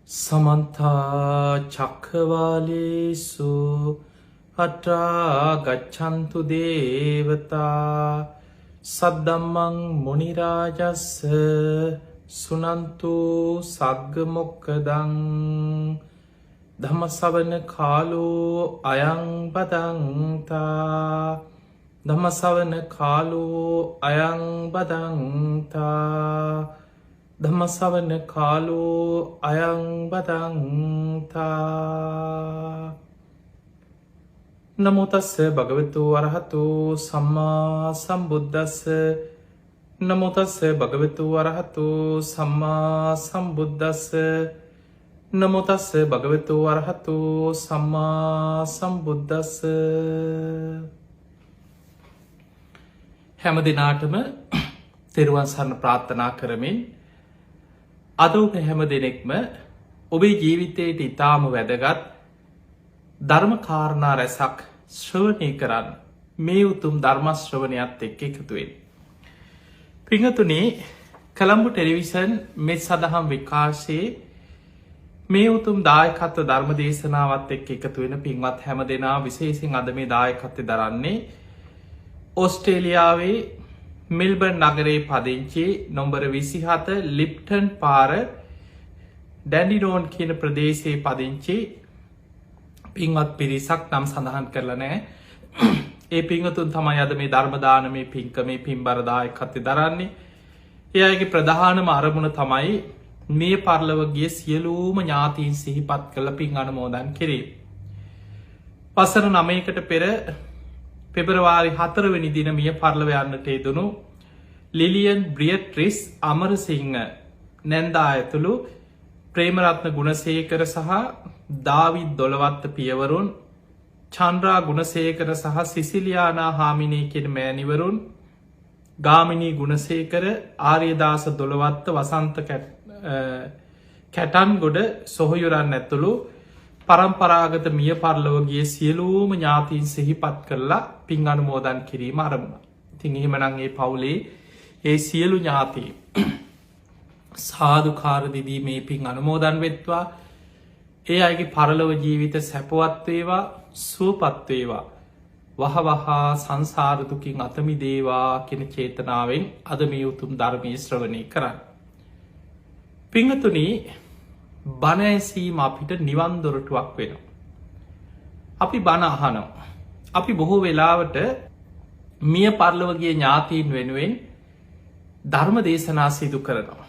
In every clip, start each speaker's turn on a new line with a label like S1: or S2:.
S1: සමන්තා චක්ඛවාලේසු අත්‍රා ගච්ඡන්තු දේවතා සද්දම්මං මුනි රාජස්ස සුනන්තු සග්ග මොක්ඛදං ධම්මසවන කාලෝ අයං බදන්තා ධම්මසවන කාලෝ අයං බදන්තා ධම්මසවන කාලෝ අයං බදන්තා. නමෝ තස්ස භගවතු වරහතු සම්මා සම්බුද්දස්ස. නමෝ තස්ස භගවතු වරහතු සම්මා සම්බුද්දස්ස. නමෝ තස්ස භගවතු වරහතු සම්මා සම්බුද්දස්ස. හැම දිනාටම තෙරුවන් සරණ ප්‍රාර්ථනා කරමින් අද ඔබ හැම දෙනෙක්ම ඔබේ ජීවිතයට ඉතාම වැදගත් ධර්ම කාරණා රැසක් ශ්‍රවණය කරන්න මේ උතුම් ධර්ම ශ්‍රවණයත් එක්ක එකතු වෙන්න. පින්වතුනි, කොළඹ ටෙලිවිෂන් මේ සදහම් විකාශයේ මේ උතුම් දායකත්ව ධර්ම දේශනාවත් එක්ක එකතු වෙන පින්වත් හැම දෙනා විශේෂයෙන් අද මේ දායකත්වය දරන්නේ ඕස්ට්‍රේලියාවේ මෙල්බර්න් නගරේ පදිංචි නොම්බර 27 ලිප්ටන් පාර ඩැන්ඩිනෝන් කියන ප්‍රදේශයේ පදිංචි පින්වත් පිරිසක් නම් සඳහන් කරලා නැහැ. ඒ පින්වතුන් තමයි අද මේ ධර්ම දානමේ පින්කමේ පින්බර දායකත්වය දරන්නේ. ඒ අයගේ ප්‍රධානම අරමුණ තමයි මේ පරලොව ගිය සියලුම ඥාතීන් සිහිපත් කරලා පින් අනුමෝදන් කිරීම. වසර 9කට පෙර පෙබරවාරි 4 වෙනි දින මිය පරලොව යන්නට යෙදුණු ලිලියන් බ්‍රියට්‍රිස් අමරසිංහ නැන්දා ඇතුළු ප්‍රේමරත්න ගුණසේකර සහ දාවිද් දොළවත්ත පියවරුන්, චන්ද්‍රා ගුණසේකර සහ සිසිලියානා හාමිනේ කියන මෑණිවරුන්, ගාමිණී ගුණසේකර, ආර්යදාස දොළවත්ත, වසන්ත කැටන්ගොඩ සොහොයුරන් ඇතුළු පරම්පරාගත මිය පරලොව ගිය සියලුම ඥාතීන් සිහිපත් කරලා පින් අනුමෝදන් කිරීම අරමුණ. ඉතින් එහෙමනම් ඒ පවුලේ ඒ සියලු ඥාතීන් සාදුකාර දෙදී මේ පින් අනුමෝදන් වෙත්වා. ඒ අයගේ පරලොව ජීවිත සැපවත් වේවා, සුවපත් වේවා, වහවහා සංසාර දුකින් අත මිදේවා කියන චේතනාවෙන් අද මේ උතුම් ධර්මයේ ශ්‍රවණය කරන්න. පින්වතුනි, බණ ඇසීම අපිට නිවන් දොරටුවක් වෙනවා. අපි බණ අහනවා. අපි බොහෝ වෙලාවට මිය පරලොව ගිය ඥාතීන් වෙනුවෙන් ධර්ම දේශනා සිදු කරනවා.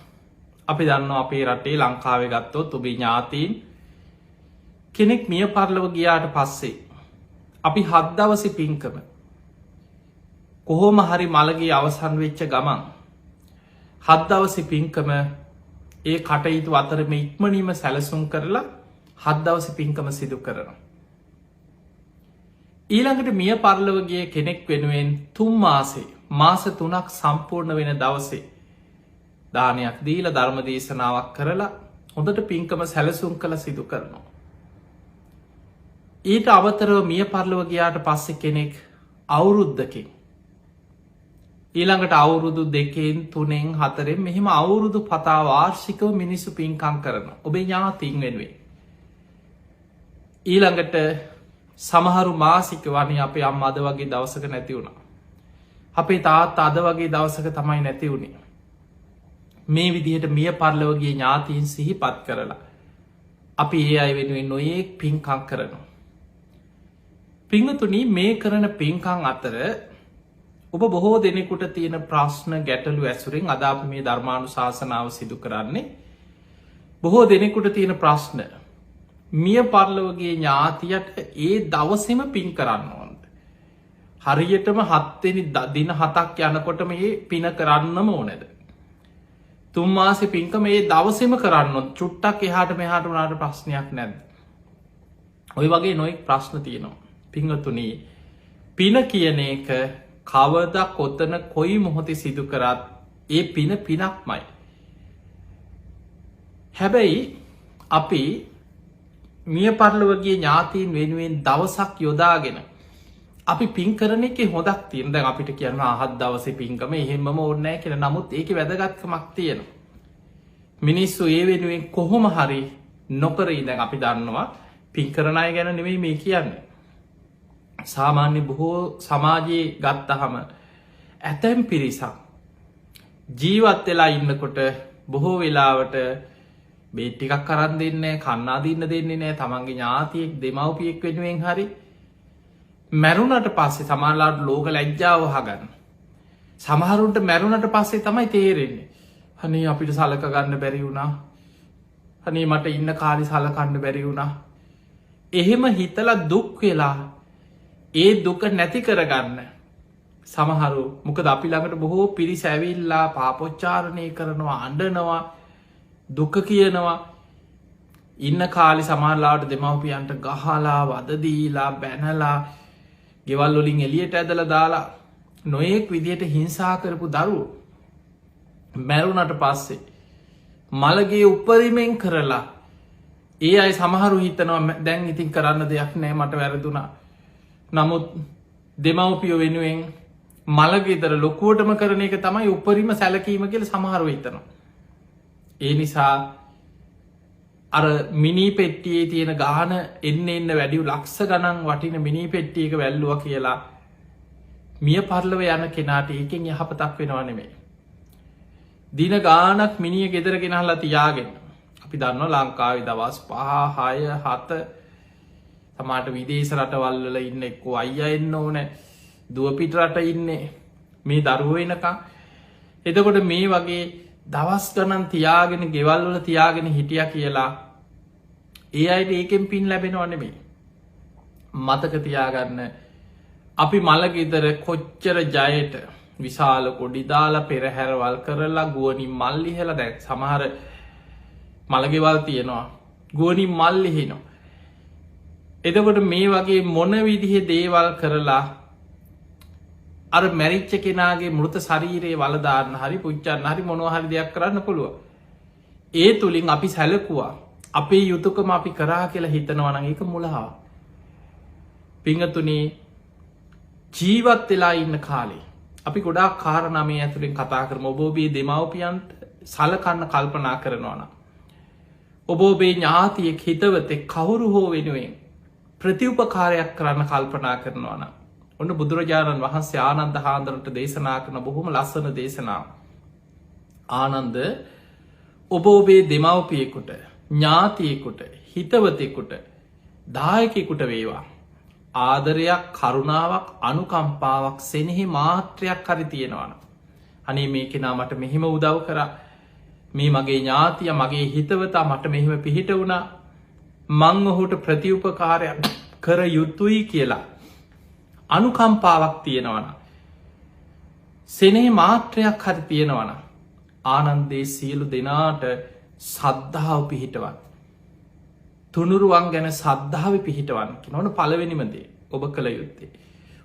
S1: අපි දන්නවා අපේ රටේ ලංකාවේ ගත්තොත් ඔබේ ඥාතීන් කෙනෙක් මිය පරලොව ගියාට පස්සේ අපි 7 දවසේ පින්කම කොහොම හරි මළගේ අවසන් වෙච්ච ගමන් 7 දවසේ පින්කම ඒ කටයුතු අතරම ඉක්මනීම සැලසුම් කරලා 7 දවසේ පින්කම සිදු කරනවා. ඊළඟට මිය පරලොව ගිය කෙනෙක් වෙනුවෙන් 3 මාසේ මාස 3ක් සම්පූර්ණ වෙන දවසේ දානයක් දීලා ධර්ම දේශනාවක් කරලා හොඳට පින්කම සැලසුම් කළ සිදු කරනවා. ඊට අමතරව මිය පරලොව ගියාට පස්සේ කෙනෙක් අවුරුද්දකින්, ඊළඟට අවුරුදු 2න් 3න් 4න් මෙහෙම අවුරුදු පතා වාර්ෂිකව මිනිස්සු පින්කම් කරනවා ඔබේ ඥාතීන් වෙනුවෙන්. ඊළඟට සමහරු මාසික වනේ අපේ අම්මා අද වගේ දවසක නැති වුණා. අපේ තාත්තා අද වගේ දවසක තමයි නැති වුණේ. මේ විදිහට මිය පරලොව ගිය ඥාතීන් සිහිපත් කරලා අපි ඒ අය වෙනුවෙන් නොයේක් පින්කම් කරනවා. පින්වතුනි, මේ කරන පින්කම් අතර ඔබ බොහෝ දෙනෙකුට තියෙන ප්‍රශ්න ගැටලු ඇසුරින් අද අපි මේ ධර්මානුශාසනාව සිදු කරන්නේ. බොහෝ දෙනෙකුට තියෙන ප්‍රශ්න, මිය පරලොව ගිය ඥාතියට ඒ දවසේම පින් කරන්න ඕනද? හරියටම 7 වෙනි දින 7ක් යනකොට මේ පින කරන්නම ඕනද? 3 මාසේ පින්කම මේ දවසේම කරන්න ඕන? චුට්ටක් එහාට මෙහාට වුණාට ප්‍රශ්නයක් නැද්ද? ওই වගේ නොයෙක් ප්‍රශ්න තියෙනවා. පින්වතුනි, පින කියන එක කවදා කොතන කොයි මොහොතේ සිදු කරත් ඒ පින පිනක්මයි. හැබැයි අපි මිය පරලොව ගිය ඥාතීන් වෙනුවෙන් දවසක් යොදාගෙන අපි පින් කරන එකේ හොදක් තියෙනවා. දැන් අපිට කියනවා 7 දවසේ පින්කම එහෙමම ඕනේ නැහැ කියලා. නමුත් ඒකේ වැදගත්කමක් තියෙනවා. මිනිස්සු ඒ වෙනුවෙන් කොහොම හරි නොකර ඉඳන් අපි දන්නවා පින් කරන අය ගැන නෙමෙයි මේ කියන්නේ. සාමාන්‍ය බොහෝ සමාජයේ ගත්තහම ඇතැම් පිරිසක් ජීවත් වෙලා ඉන්නකොට බොහෝ වෙලාවට බේත් ටිකක් අරන් දෙන්නේ කන්නා දින්න දෙන්නේ නැහැ තමන්ගේ ඥාතියෙක් දෙමව්පියෙක් වෙනුවෙන් හරි මැරුණට පස්සේ සමහරලාට ලෝක ලැජ්ජාව වහගන්න. සමහරුන්ට මැරුණට පස්සේ තමයි තේරෙන්නේ. අනේ අපිට සලක ගන්න බැරි වුණා. අනේ මට ඉන්න කාලේ සලකන්න බැරි වුණා. එහෙම හිතලා දුක් වෙලා ඒ දුක නැති කරගන්න සමහරු මොකද අපි ළඟට බොහෝ පිරිස ඇවිල්ලා පාපොච්චාරණය කරනවා අඬනවා දුක කියනවා ඉන්න කාලි සමහරලාට දෙමව්පියන්ට ගහලා වද දීලා බැනලා ගෙවල් වලින් එළියට ඇදලා දාලා නොයෙක් විදියට හිංසා කරපු දරුවෝ මැරුණට පස්සේ මළගේ උපරිමෙන් කරලා ඒ අය සමහරු හිතනවා දැන් ඉතින් කරන්න දෙයක් නෑ මට වැරදුනා. නමුත් දෙමව්පියෝ වෙනුවෙන් මළගෙදර ලොකුවටම කරන එක තමයි උපරිම සැලකීම කියලා සමහරව හිතනවා. ඒ නිසා අර මිනී පෙට්ටියේ තියෙන ගාන එන්න වැඩි ලක්ෂ ගණන් වටින මිනී පෙට්ටියක වැල්ලුවා කියලා මිය පරලව යන කෙනාට ඒකෙන් යහපතක් වෙනවා නෙමෙයි. දින ගානක් මිනිය ගෙදර ගෙනහලා තියාගෙන අපි දන්නවා ලංකාවේ දවස් 5 6 7 තමාට විදේශ රටවල් වල ඉන්න එක්කෝ අයියා එන්න ඕනේ දුව පිට රට ඉන්නේ මේ දරුවෝ එනකම්. එතකොට මේ වගේ දවස් ගණන් තියාගෙන ගෙවල් වල තියාගෙන හිටියා කියලා ඒ අයට ඒකෙන් පින් ලැබෙනව නෙමෙයි. මතක තියාගන්න අපි මළගෙදර කොච්චර ජයට විශාල කොඩි දාලා පෙරහැරවල් කරලා ගුවනින් මල් ලිහලා දැන් සමහර මළගෙවල් තියෙනවා ගුවනින් මල් ලිහිනවා. එතකොට මේ වගේ මොන විදිහේ දේවල් කරලා අර මැරිච්ච කෙනාගේ මෘත ශරීරයේ වල දාන්න හරි පුච්චන්න හරි මොනවා හරි දෙයක් කරන්න පුළුවන්. ඒ තුලින් අපි සැලකුවා අපේ යුතුයකම අපි කරා කියලා හිතනවා නම් ඒක මුලාව. පිංගතුනි ජීවත් වෙලා ඉන්න කාලේ අපි ගොඩාක් කාරණා මේ ඇතුලෙන් කතා කරමු. ඔබ ඔබේ දෙමව්පියන්ට සලකන්න කල්පනා කරනවා නම් ඔබ ඔබේ ඥාතියෙක් හිතවතෙක් කවුරු හෝ වෙනුවෙන් ප්‍රතිඋපකාරයක් කරන්න කල්පනා කරනවා නම් ඔන්න බුදුරජාණන් වහන්සේ ආනන්ද හාමුදුරන්ට දේශනා කරන බොහොම ලස්සන දේශනාවක්. ආනන්ද ඔබ ඔබේ දෙමව්පියෙකුට ඥාතියෙකුට හිතවතෙකුට දායකයෙකුට වේවා ආදරයක් කරුණාවක් අනුකම්පාවක් සෙනෙහි මාත්‍රයක් හරි තියෙනවා නම් අනේ මේ කෙනා මට මෙහෙම උදව් කරා මේ මගේ ඥාතිය මගේ හිතවතා මට මෙහෙම පිහිට වුණා මං ඔහුට ප්‍රතිඋපකාරයක් කර යුතුයි කියලා අනුකම්පාවක් තියෙනවන සෙනෙහි මාත්‍රයක් හරි තියෙනවන ආනන්දේ සියලු දෙනාට සද්ධාව පිහිටවන් තුනුරුවන් ගැන සද්ධාව පිහිටවන් නොන පළවෙනිමදේ ඔබ කළ යුත්තේ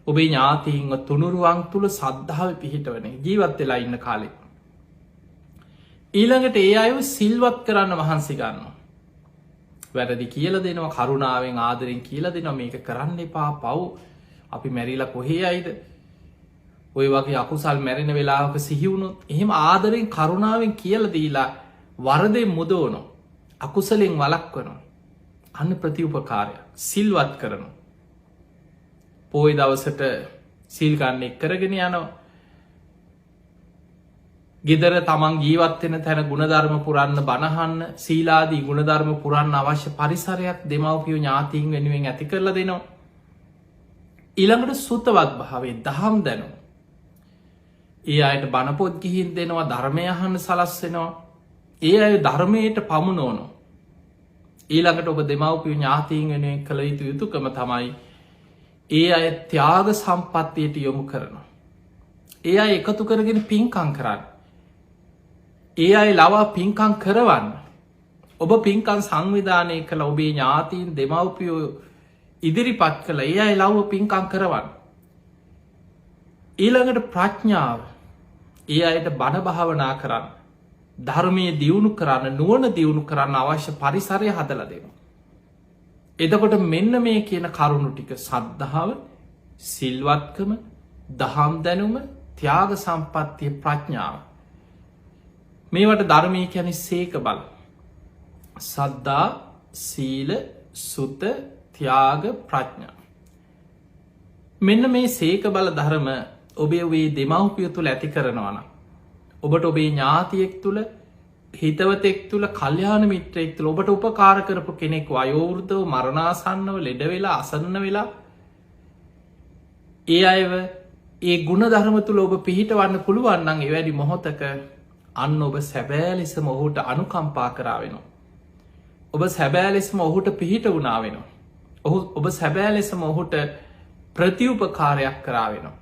S1: ඔබේ ඥාතීන්ව තුනුරුවන් තුළ සද්ධාව පිහිටවන ජීවත් වෙලා ඉන්න කාලෙ ඊළඟට ඒ අයව සිල්වත් කරන්න වහන්සේ ගන්න වැරදි කියල දෙනවා කරුණාවෙන් ආදරෙන් කියල දෙනවා මේක කරන්න එපා පව් අපි මැරිලා කොහේ අයිද ඔය වගේ අකුසල් මැරෙන වෙලාවක සිහිවුණුත් එහෙම ආදරෙන් කරුණාවෙන් කියල දීලා වරදෙන් මුදවනො අකුසලෙන් වලක්වනවා අන්න ප්‍රතිඋපකාරය සිල්වත් කරනු පෝය දවසට සිල්ගන්න එක් කරගෙන යනවා ගෙදර තමන් ජීවත්වෙන තැන ගුණධර්ම පුරන්න බණහන්න සීලාදී ගුණධර්ම පුරන්න අවශ්‍ය පරිසරයක් දෙමව්පියෝ ඥාතීන් වෙනුවෙන් ඇති කරලා දෙනවා ඊළඟට සුතවත් භාවේ දහම් දැනවා ඒ අයට බණපොත් ගිහින් දෙනවා ධර්මය අහන්න සලස්වෙනවා ඒ අය ධර්මයට පමුණෝනො ඊළඟට ඔබ දෙමව්පියෝ ඥාතීන් වෙනුවෙන් කළ යුතු යුතුකම තමයි ඒ අය ත්‍යාග සම්පත්තියට යොමු කරනවා ඒ අය එකතු කරගෙන පින්කම් කරන්න ඒ අය ලවා පින්කම් කරවන්න ඔබ පින්කම් සංවිධානය කළ ඔබේ ඥාතීන් දෙමව්පියෝ ඉදිරිපත් කළ ඒ අය ලව්ව පින්කම් කරවන්න ඊළඟට ප්‍රඥාව ඒ අයට බණ භාවනා කරන්න ධර්මය දියුණු කරන්න නුවණ දියුණු කරන්න අවශ්‍ය පරිසරය හදලා දෙනවා එතකොට මෙන්න මේ කියන කරුණු ටික සද්ධාව සිල්වත්කම දහම් දැනුම ත්‍යාග සම්පත්තිය ප්‍රඥාව මේවට ධර්මය කියන්නේ සේක බල සද්දා සීල සුත ත්‍යාග ප්‍රඥා. මෙන්න මේ සේක බල ධර්ම ඔබේ වේ දෙමව්පිය තුළ ඇති කරනවන. ඔබට ඔබේ ඥාතියෙක් තුළ හිතවතෙක් තුළ කල්්‍යාන මිත්‍රයෙක් තුළ ඔබට උපකාර කරපු කෙනෙක් වයෝවෘතව මරණාසන්නව ලෙඩ වෙලා අසන්න වෙලා ඒ අයව ඒ ගුණ ධර්ම තුළ ඔබ පිහිට වන්න පුළුවන්නන් එවැනි මොහොතක අන්න ඔබ සැබෑලෙසම ඔහුට අනුකම්පා කරාවෙනවා. ඔබ සැබෑලෙසම ඔහුට පිහිට වුණාවෙනවා. ඔබ සැබෑලෙසම ඔහුට ප්‍රතිඋපකාරයක් කරාවෙනවා.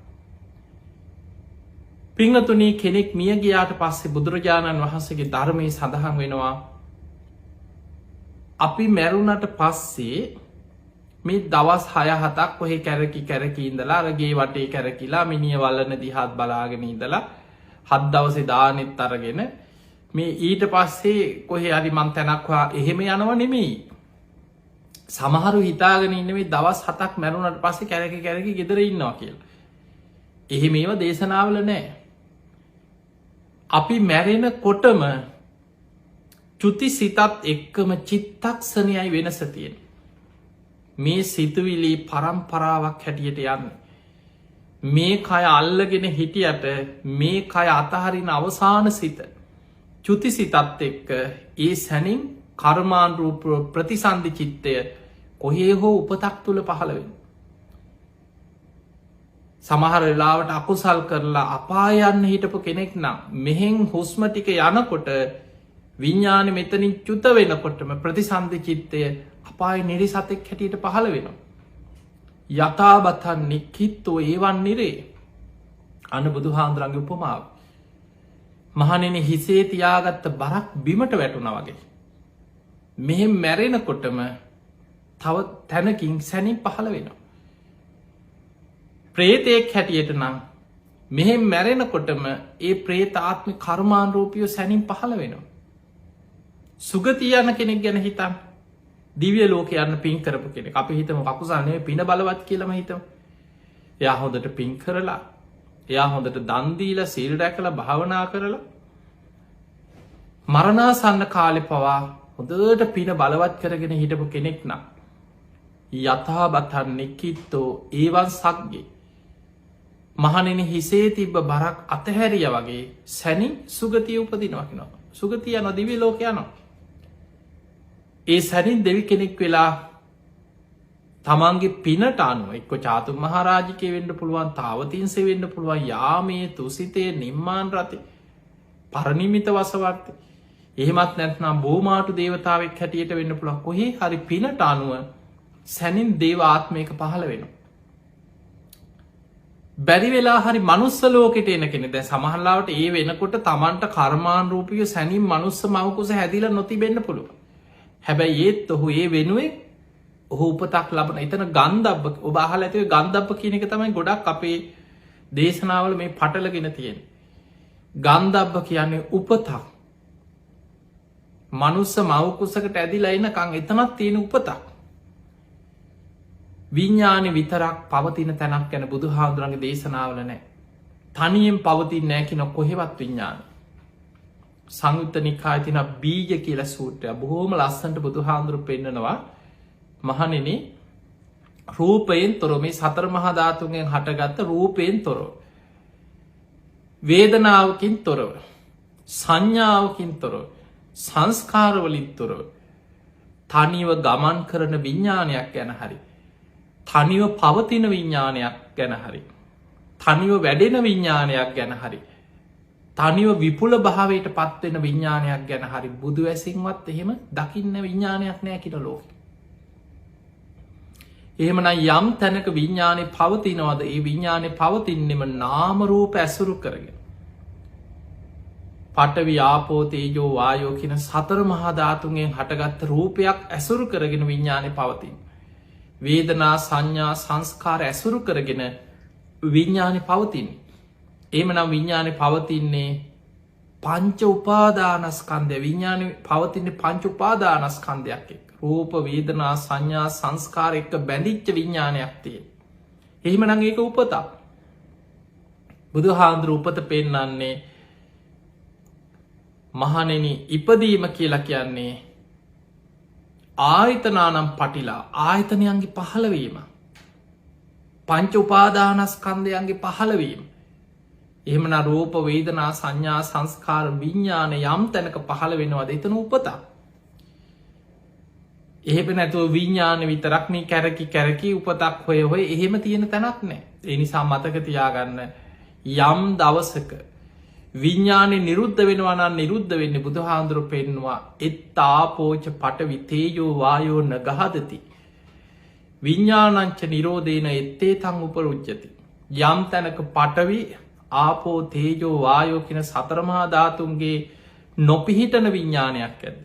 S1: පිංහතුනී කෙනෙක් මිය ගියාට පස්සේ බුදුරජාණන් වහන්සේගේ ධර්මය සඳහන් වෙනවා. අපි මැරුණට පස්සේ මේ දවස් 6-7ක් ඔහෙ කැරකි ඉඳලා අරගේ වටේ කැරකිලා මිනිිය වල්ලන දිහත් බලාගෙන ඉඳලා 7 දවසේ දානෙත් අරගෙන මේ ඊට පස්සේ කොහෙ අරි මන් තැනක්වා එහෙම යනව නෙමෙයි. සමහරු හිතාගෙන ඉන්නවේ දවස් 7ක් මැරුණට පස්සේ කැරකි ගෙදර ඉන්නවා කියලා. එහෙම ඒවා දේශනාවල නෑ. අපි මැරෙන කොටම චුති සිතත් එක්කම චිත්තක්ෂණයයි වෙනස තියෙන. මේ සිතුවිලි පරම්පරාවක් හැටියට යන්න. මේ කය අල්ලගෙන හිටියට මේ කය අතහරින අවසාන සිත චුති සිතත් එක්ක ඒ සැනින් කර්මාන්රූප ප්‍රතිසන්ධි චිත්තය කොහේ හෝ උපතක් තුළ පහළවෙන්. සමහර වෙලාවට අකුසල් කරලා අපායන්න හිටපු කෙනෙක් නම් මෙහෙන් හුස්ම ටික යනකොට විඤ්ඥාන මෙතනින් චුත වෙනකොටම ප්‍රතිසන්ධි චිත්තය අපාය නිරි සතෙක් හැටියට පහළ වෙනවා. යථාබතන් නික්කිත්තෝ ඒවන් නිරේ අන බුදු හාන්දුරන්ගේ උපමාව. මහනෙන හිසේ තියාගත්ත බරක් බිමට වැටුණ වගේ. මෙහෙම මැරෙනකොටම තව තැනකින් සැනින් පහළ වෙනවා. ප්‍රේතයෙක් හැටියට නම් මෙහෙම මැරෙනකොටම ඒ ප්‍රේතාත්ම කර්මාන්රූපියෝ සැනින් පහළ වෙනවා. සුගතිය යන කෙනෙක් ගැන හිතන් දිවිය ලෝක යන්න පින් කරපු කෙනෙ අපි හිතම කකුසානය පින බලවත් කියලම හිතම. එයා හොඳට පින් කරලා එයා හොඳට දන්දීල සිල් රැකල භාවනා කරලා මරණාසන්න කාලෙ පවා හොදට පින බලවත් කරගෙන හිටපු කෙනෙක් නම් යථාබතන් නික්කිත්තෝ ඒවන් සක්ගේ මහනෙන හිසේ තිබ්බ බරක් අතහැරිය වගේ සැනින් සුගතිය උපදිනවකිනවා. සුගතිය නොදිවි ලෝක යනවා. ඒ සැනින් දෙවි කෙනෙක් වෙලා තමන්ගේ පිනට අනුව එක්ක චාතු මහරාජිකය වෙන්න පුළුවන් තාවතින්සේ වෙන්න පුළුවන් යාමේ තුසිතය නිම්මාන් රති පරණිමිත වසවර්ත එහෙමත් නැත්නම් බෝමාටු දේවතාවක් හැටියට වෙන්න පුළුවන් කොහේ හරි පිනට අනුව සැනින් දේවාත්මයක පහළ වෙනවා. බැරි වෙලා හරි මනුස්ස ලෝකෙට එන කෙනෙ දැ සමහල්ලාවට ඒ වෙනකොට තමන්ට කර්මාන් රූපිය සැනින් මනුස්ස මවකුස හැදිල නොතිබෙන්න්න පුළුව. හැබැයි ඒත් ඔහු ඒ වෙනුවෙක් ඔහු උපතක් ලබන එතන ගන්ධබ්බ ඔබ අහල ඇතිව ගන්ධබ්බ කියන එක තමයි ගොඩක් අපේ දේශනාවල මේ පටලගෙන තියෙන. ගන්ධබ්බ කියන්නේ උපතක් මනුස්ස මවකුසකට ඇදිලා එනකං එතනත් තියෙන උපතක්. විඤ්ඥානි විතරක් පවතින තැනක් ගැන බුදු හාමුදුරන්ගේ දේශනාවල නෑ. තනියෙන් පවතින් නෑකින කොහෙවත් විඤ්ඥාන. සංයුත්ත නිකාය තින බීජ කියල සූට්‍රය බොහෝම ලස්සන්ට බුදු හාමුදුරු පෙන්න්නනවා මහනෙන රූපයෙන් තොර මේ සතර මහධාතුන්ගෙන් හටගත්ත රූපයෙන් තොරව. වේදනාවකින් තොරව. සංඥාවකින් තොරව. සංස්කාරවලින් තොරව. තනිව ගමන් කරන විඤ්ඥානයක් ගැන හරි. තනිව පවතින විඤ්ඥානයක් ගැන හරි. තනිව වැඩෙන විඤ්ඥානයක් ගැන හරි. තනිව විපුල භාවයට පත්වෙන විඤ්ඥානයක් ගැන හරි බුදු ඇසින්වත් එහෙම දකින්න විඤ්ඥානයක් නෑ කිට ලෝක. එහෙමන යම් තැනක විඤ්ඥානය පවතිනවද ඒ විඤ්ඥානය පවතින්නෙම නාමරූප ඇසුරු කරගෙන. පටවි ආපෝතේජෝ වායෝ කියන සතර මහධාතුන්ගෙන් හටගත්ත රූපයක් ඇසුරු කරගෙන විඤ්ඥානය පවතින්. වේදනා සංඥා සංස්කාර ඇසුරු කරගෙන විඤ්ඥානය පවතින්. එමනම් විඤ්ඥානය පවතින්නේ පංච උපාදානස්කන්දය විඤ්ඥාන පවතින්නේ පංච උපාදානස්කන්දයක් එක් රූප වේදනා සංඥා සංස්කාර එක්ක බැඳිච්ච විඤ්ඥානයක් තිය. එහෙමනං ඒක උපතා. බුදු හාන්දුර උපත පෙන්නන්නේ මහනෙන ඉපදීම කියලා කියන්නේ ආයතනානම් පටිලා ආයතනයන්ගේ පහළවීම. පංච උපාදානස්කන්ධයන්ගේ පහළවීම. එහෙමන රූප වේදනා සංඥා සංස්කාර විඤ්ඤාණ යම් තැනක පහළ වෙනවද එතන උපතක්. එහෙම නැතුව විඤ්ඤාණ විතරක් මේ කැරකි කැරකි උපතක් හොය හොය එහෙම තියෙන තැනක් නැහැ. ඒ නිසා මතක තියාගන්න යම් දවසක විඤ්ඤාණය නිරුද්ධ වෙනවා නම් නිරුද්ධ වෙන්නේ බුදුහාඳුරු පෙන්නවා එත්තාපෝච පඨවි තේජෝ වායෝ නගහදති. විඤ්ඤාණංච නිරෝධේන එත්තේ තං උපරුජ්ජති. යම් තැනක පඨවි ආපෝ තේජෝ වායෝ කියන සතර මහා ධාතුන්ගේ නොපිහිටන විඤ්ඤාණයක් ඇද්ද?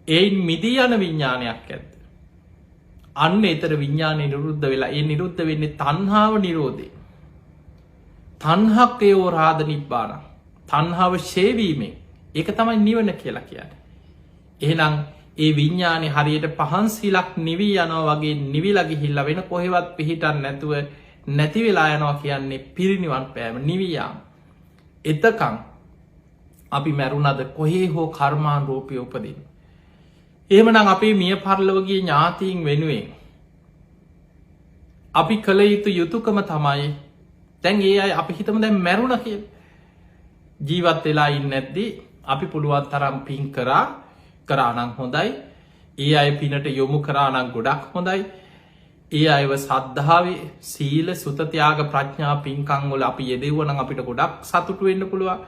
S1: ඒයින් මිදී යන විඤ්ඤාණයක් ඇද්ද? අන්න ඒතර විඤ්ඤාණය නිරුද්ධ වෙලා ඒ නිරුද්ධ වෙන්නේ තණ්හාව නිරෝධේ. තණ්හක්කයෝ රාද නිබ්බාන. තණ්හාව ෂේවීමෙන් ඒක තමයි නිවන කියලා කියන්නේ. එහෙනම් ඒ විඤ්ඤාණය හරියට පහන් සිලක් නිවි යනවා වගේ නිවිලා ගිහිල්ලා වෙන කොහෙවත් පිහිටන් නැතුව නැති වෙලා යනවා කියන්නේ පිරිනිවන් පෑම නිවි යාම. එතකන් අපි මැරුණද කොහේ හෝ කර්මානුරූපී උපදින්න. එහෙමනම් අපේ මිය පරලොවගේ ඥාතීන් වෙනුවෙන් අපි කළ යුතු යුතුයකම තමයි දැන් ඒ අය අපි හිතමු දැන් මැරුණා කියලා. ජීවත් වෙලා ඉන්නේ නැද්දි අපි පුළුවන් තරම් පින් කරා නම් හොඳයි. ඒ අය පිනට යොමු කරා නම් ගොඩක් හොඳයි. ඒ අයව සද්ධාවේ සීල සුත ත්‍යාග ප්‍රඥා පින්කම් වල අපි යෙදෙවුවා නම් අපිට ගොඩක් සතුටු වෙන්න පුළුවන්.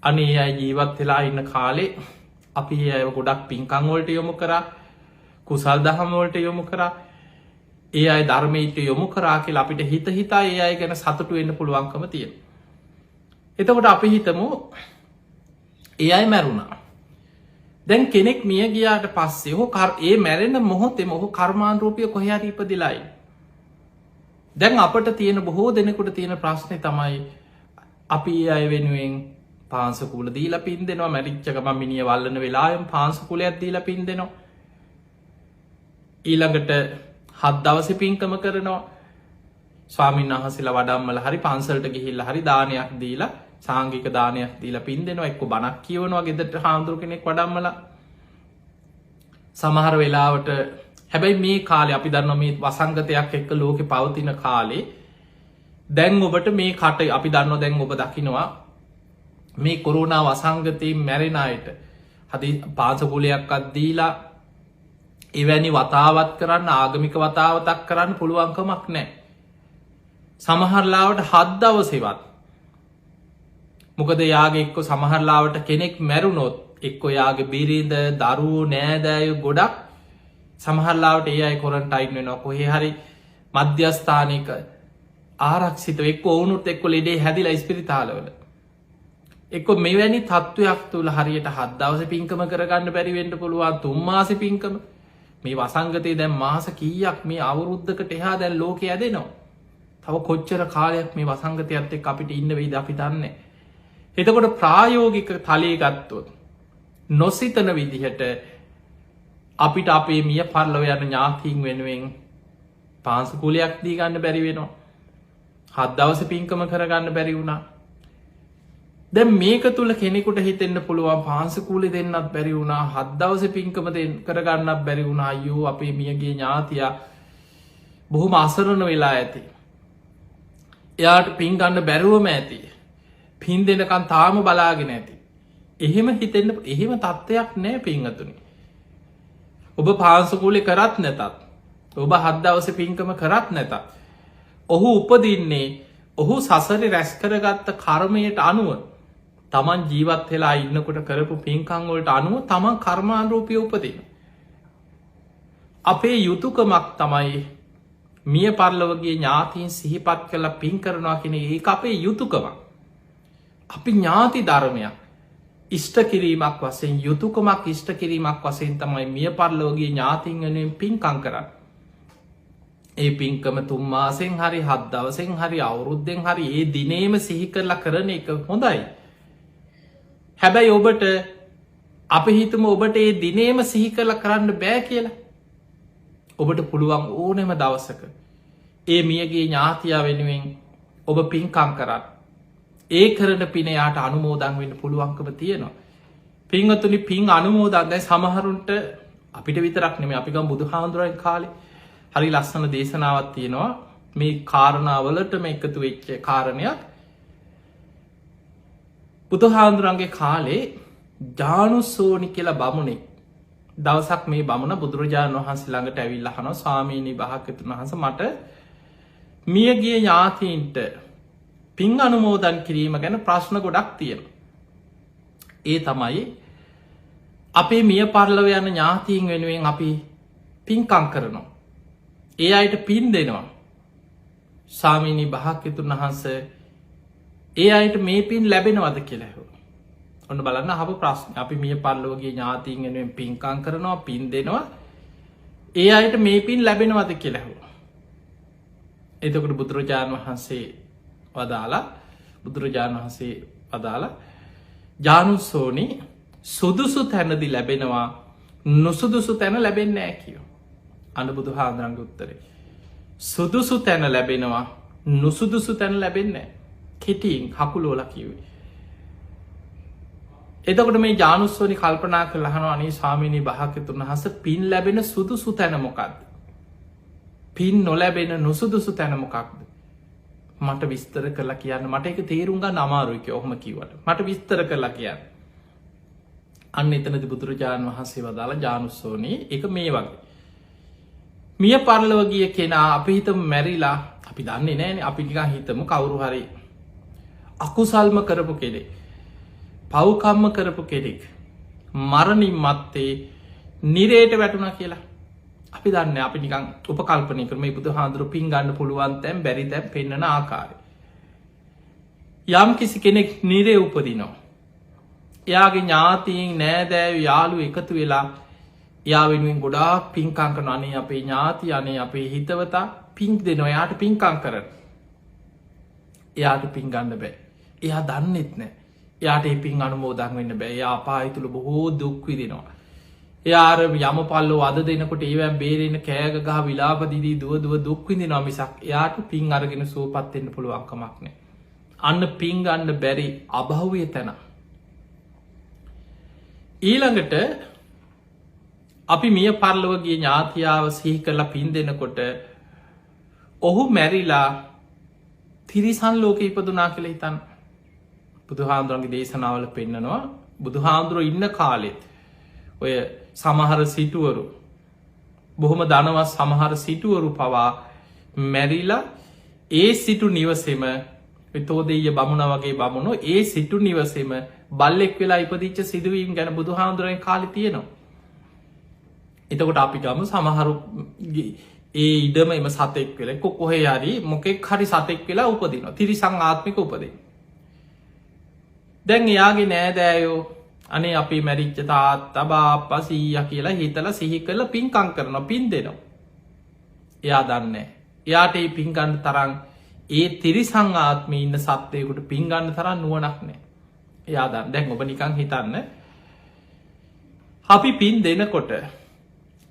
S1: අනේ අය ජීවත් වෙලා ඉන්න කාලේ අපි ඒ අයව ගොඩක් පින්කම් වලට යොමු කරා, කුසල් දහම් වලට යොමු කරා, ඒ අය ධර්මයට යොමු කරා කියලා අපිට හිතා ඒ අය ගැන සතුටු වෙන්න පුළුවන්කම තියෙනවා. එතකොට අපි හිතමු ඒ අය මැරුණා. දැන් කෙනෙක් මිය ගියාට පස්සේ ඒ මැරෙන මොහොතේම ඔහු කර්මානුරූපී කොහේ හරි ඉපදිලා ඉන්නේ. දැන් අපිට තියෙන බොහෝ දෙනෙකුට තියෙන ප්‍රශ්නේ තමයි අපි ඒ අය වෙනුවෙන් පාංශකූල දීලා පින් දෙනවා. මැරිච්ච ගමන් මිනිහ වල්ලන වෙලාවෙම පාංශකූලයක් දීලා පින් දෙනවා. ඊළඟට 7 දවසේ පින්කම කරනවා. ස්වාමීන් වහන්සේලා වඩම්මල හරි පන්සලට ගිහිල්ලා හරි දානයක් දීලා සාංගික දානයක් දීලා පින් දෙනවා. එක්ක බණක් කියවනවා ගෙදරට හාමුදුරු කෙනෙක් වඩම්මලා. සමහර වෙලාවට හැබැයි මේ කාලේ අපි දන්නවා මේ වසංගතයක් එක්ක ලෝකෙ පවතින කාලේ දැන් ඔබට මේ කට අපි දන්නවා දැන් ඔබ දකිනවා මේ කොරෝනා වසංගතයෙන් මැරෙන අයට හදි පාංශකූලයක්වත් දීලා එවැනි වතාවත් කරන්න ආගමික වතාවතක් කරන්න පුළුවන්කමක් නැහැ. සමහරලාවට 7 දවසෙවත් මොකද යාගේ එක්ක සමහරලාවට කෙනෙක් මැරුණොත් එක්ක යාගේ බිරිඳ දරුවෝ නෑදෑයෝ ගොඩක් සමහරලාවට ඒ අය ක්වොරන්ටයින් වෙනවා කොහේ හරි මධ්‍යස්ථානයක ආරක්ෂිතව එක්ක වුණොත් එක්ක ලෙඩේ හැදිලා ඉස්පිරිතාලවල එක්ක මෙවැනි තත්ත්වයක් තුල හරියට 7 දවසේ පින්කම කරගන්න බැරි වෙන්න පුළුවන් 3 මාසෙ පින්කම මේ වසංගතේ දැන් මාස කීයක් මේ අවුරුද්දකට එහා දැන් ලෝකෙ ඇදෙනවා. තව කොච්චර කාලයක් මේ වසංගතයත් එක්ක අපිට ඉන්න වෙයිද අපි දන්නේ. එතකොට ප්‍රායෝගික තලයේ ගත්තොත් නොසිතන විදිහට අපිට අපේ මිය පරලොව යන ඥාතීන් වෙනුවෙන් පාංශකූලයක් දී ගන්න බැරි වෙනවා. 7 දවසේ පින්කම කරගන්න බැරි වුණා. දැන් මේක තුල කෙනෙකුට හිතෙන්න පුළුවන් පාංශකූලෙ දෙන්නත් බැරි වුණා 7 දවසේ පින්කම කරගන්නත් බැරි වුණා. අයියෝ අපේ මියගේ ඥාතියා බොහොම අසරණ වෙලා ඇති. එයාට පින් ගන්න බැරුවම ඇති. පින් දෙනකන් තාම බලාගෙන ඇති. එහෙම හිතෙන්න එහෙම තත්ත්වයක් නෑ පින්වතුනි. ඔබ පාංශකූලේ කරත් නැතත් ඔබ 7 දවසේ පින්කම කරත් නැතත් ඔහු උපදින්නේ ඔහු සසරේ රැස් කරගත්ත කර්මයට අනුව තමන් ජීවත් වෙලා ඉන්නකොට කරපු පින්කම් වලට අනුව තමන් කර්මානුරූපී උපදින. අපේ යුතුයකමක් තමයි මිය පරලොවගේ ඥාතීන් සිහිපත් කරලා පින් කරනවා කියන එක අපේ යුතුයකමක්. අපි ඥාති ධර්මයක් ඉෂ්ට කිරීමක් වශයෙන් යුතුයකමක් ඉෂ්ට කිරීමක් වශයෙන් තමයි මිය පරලොවගේ ඥාතීන් වෙනුවෙන් පින්කම් කරන්නේ. ඒ පින්කම 3 මාසෙන් හරි 7 දවසෙන් හරි අවුරුද්දෙන් හරි ඒ දිනේම සිහි කරලා කරන එක හොඳයි. හැබැයි ඔබට අපි හිතමු ඔබට ඒ දිනේම සිහි කරලා කරන්න බෑ කියලා. ඔබට පුළුවන් ඕනෑම දවසක ඒ මියගේ ඥාතියා වෙනුවෙන් ඔබ පින්කම් කරන්න. ඒ කරන පින යාට අනුමෝදන් වෙන්න පුළුවන්කම තියෙනවා. පින්වතුනි පින් අනුමෝදන් දැන් සමහරුන්ට අපිට විතරක් නෙමෙයි අපි ගම් බුදුහාමුදුරන් කාලේ හරි ලස්සන දේශනාවක් තියෙනවා මේ කාරණාවලටම එකතු වෙච්ච කාරණයක්. බුදුහාමුදුරන්ගේ කාලේ ජානුස්සෝනි කියලා බමුණෙක් දවසක් මේ බමුණ බුදුරජාණන් වහන්සේ ළඟට ඇවිල්ලා අහනවා ස්වාමීනි භාග්‍යවතුන් වහන්සේ මට මියගිය ඥාතීන්ට පින් අනුමෝදන් කිරීම ගැන ප්‍රශ්න ගොඩක් තියෙනවා. ඒ තමයි අපේ මිය පරලොව යන ඥාතීන් වෙනුවෙන් අපි පින්කම් කරනවා. ඒ අයට පින් දෙනවා. ස්වාමීනි භාග්‍යවතුන් වහන්සේ ඒ අයට මේ පින් ලැබෙනවද කියලා ඇහුවා. ඔන්න බලන්න අහපු ප්‍රශ්න. අපි මිය පරලොවගේ ඥාතීන් වෙනුවෙන් පින්කම් කරනවා, පින් දෙනවා. ඒ අයට මේ පින් ලැබෙනවද කියලා ඇහුවා. එතකොට බුදුරජාණන් වහන්සේ වදාලා ජානුස්සෝනි සුදුසු තැනදි ලැබෙනවා නුසුදුසු තැන ලැබෙන්නේ නැහැ කියෝ. අන්න බුදුහාමුදුරන්ගේ උත්තරේ. සුදුසු තැන ලැබෙනවා නුසුදුසු තැන ලැබෙන්නේ නැහැ. කෙටියෙන් හකුලෝලා කිව්වේ. එතකොට මේ ජානුස්සෝනි කල්පනා කරලා අහනවා අනේ ස්වාමීනි භාග්‍යවතුන් වහන්සේ පින් ලැබෙන සුදුසු තැන මොකක්ද? පින් නොලැබෙන නුසුදුසු තැන මොකක්ද? මට විස්තර කරලා කියන්න. මට ඒක තේරුම් ගන්න අමාරුයි කියලා ඔහොම කිව්වට. මට විස්තර කරලා කියන්න. අන්න එතනදී බුදුරජාණන් වහන්සේ වදාලා ජානුස්සෝනි ඒක මේ වගේ. මිය පරලොව ගිය කෙනා අපි හිතමු මැරිලා අපි දන්නේ නැහැනේ. අපි නිකන් හිතමු කවුරු හරි අකුසල්ම කරපු කෙනෙක්, පව්කම්ම කරපු කෙනෙක් මරණින් මත්තේ නිරේට වැටුණා කියලා. අපි දන්නේ අපි නිකන් උපකල්පනය කරමු මේ බුදුහාඳුරු පින් ගන්න පුළුවන් තැන් බැරි තැන් පෙන්වන ආකාරය. යම් කිසි කෙනෙක් නිරේ උපදිනවා. එයාගේ ඥාතීන් නෑදෑයෝ යාළුවෝ එකතු වෙලා එයා වෙනුවෙන් ගොඩාක් පින්කම් කරනවා. අනේ අපේ ඥාති, අනේ අපේ හිතවතා පින් දෙනවා. එයාට පින්කම් කරන. එයාට පින් ගන්න බෑ. එයා දන්නෙත් නෑ. එයාට මේ පින් අනුමෝදන් වෙන්න බෑ. එයා අපාය තුල බොහෝ දුක් විඳිනවා. එයාර යමපල්ලෝ අද දෙනකොට ඒවැම් බේරෙන කෑග ගහ විලාප දිදී දුව දුක් විඳිනවා මිසක් එයාට පින් අරගෙන සුවපත් වෙන්න පුළුවන් කමක් නෑ. අන්න පින් ගන්න බැරි අභව්‍ය තැන. ඊළඟට අපි මිය පරලොව ගිය ඥාතියාව සිහි කරලා පින් දෙනකොට ඔහු මැරිලා තිරිසන් ලෝකෙ ඉපදුනා කියලා හිතන්න. බුදුහාමුදුරන්ගේ දේශනාවල පෙන්නනවා බුදුහාමුදුරුවෝ ඉන්න කාලෙත් ඔය සමහර සිටුවරු බොහොම ධනවත් සමහර සිටුවරු පවා මැරිලා ඒ සිටු නිවසේම විතෝදෙය බමුණ වගේ බමුණෝ ඒ සිටු නිවසේම බල්ලෙක් වෙලා ඉපදිච්ච සිදුවීම් ගැන බුදුහාමුදුරන්ගේ කාලේ තියෙනවා. එතකොට අපි ගමු සමහරු ඒ ඉඩම එම සතෙක් වෙලා කොහේ හරි මොකෙක් හරි සතෙක් වෙලා උපදිනවා. තිරිසන් ආත්මික උපදින. දැන් එයාගේ නෑදෑයෝ අනේ අපි මැරිච්ච තාත්තා බාප්පා සීයා කියලා හිතලා සිහි කරලා පින්කම් කරනවා, පින් දෙනවා. එයා දන්නේ එයාට මේ පින් ගන්න තරම් ඒ තිරිසන් ආත්මේ ඉන්න සත්වයකට පින් ගන්න තරම් නුවණක් නැහැ. එයා දන්නේ. දැන් ඔබ නිකන් හිතන්න අපි පින් දෙනකොට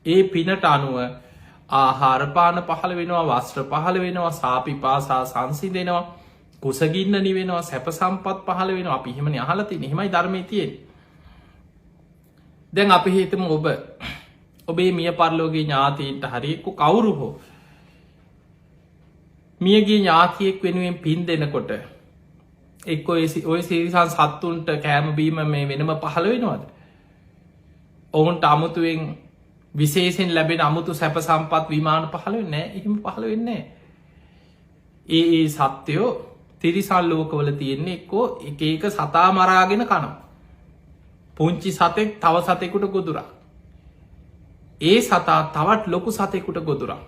S1: ඒ පිනට අනුව ආහාර පාන පහළ වෙනවා, වස්ත්‍ර පහළ වෙනවා, සාපිපාසා සංසිඳෙනවා, කුසගින්න නිවෙනවා, සැප සම්පත් පහළ වෙනවා. අපි එහෙමනේ අහලා තියෙන්නේ. එහෙමයි ධර්මයේ තියෙන්නේ. දැන් අපි හිතමු ඔබේ මිය පරලෝකීය ඥාතීන්ට හරි කවුරු හෝ මියගිය ඥාතියෙක් වෙනුවෙන් පින් දෙනකොට එක්ක ඔය සිරිසන් සත්තුන්ට කෑම බීම මේ වෙනම පහළ වෙනවද? ඔවුන්ට අමුතුවෙන් විශේෂයෙන් ලැබෙන අමුතු සැප සම්පත් විමාන පහළ වෙන්නේ නැහැ. එහෙම පහළ වෙන්නේ නැහැ. ඒ සත්‍යෝ තිරිසන් ලෝකවල තියෙන්නේ එක්කෝ එක එක සතා මරාගෙන කනවා. පුංචි සතෙක් තව සතෙකුට ගොදුරා. ඒ සතා තවත් ලොකු සතෙකුට ගොදුරා.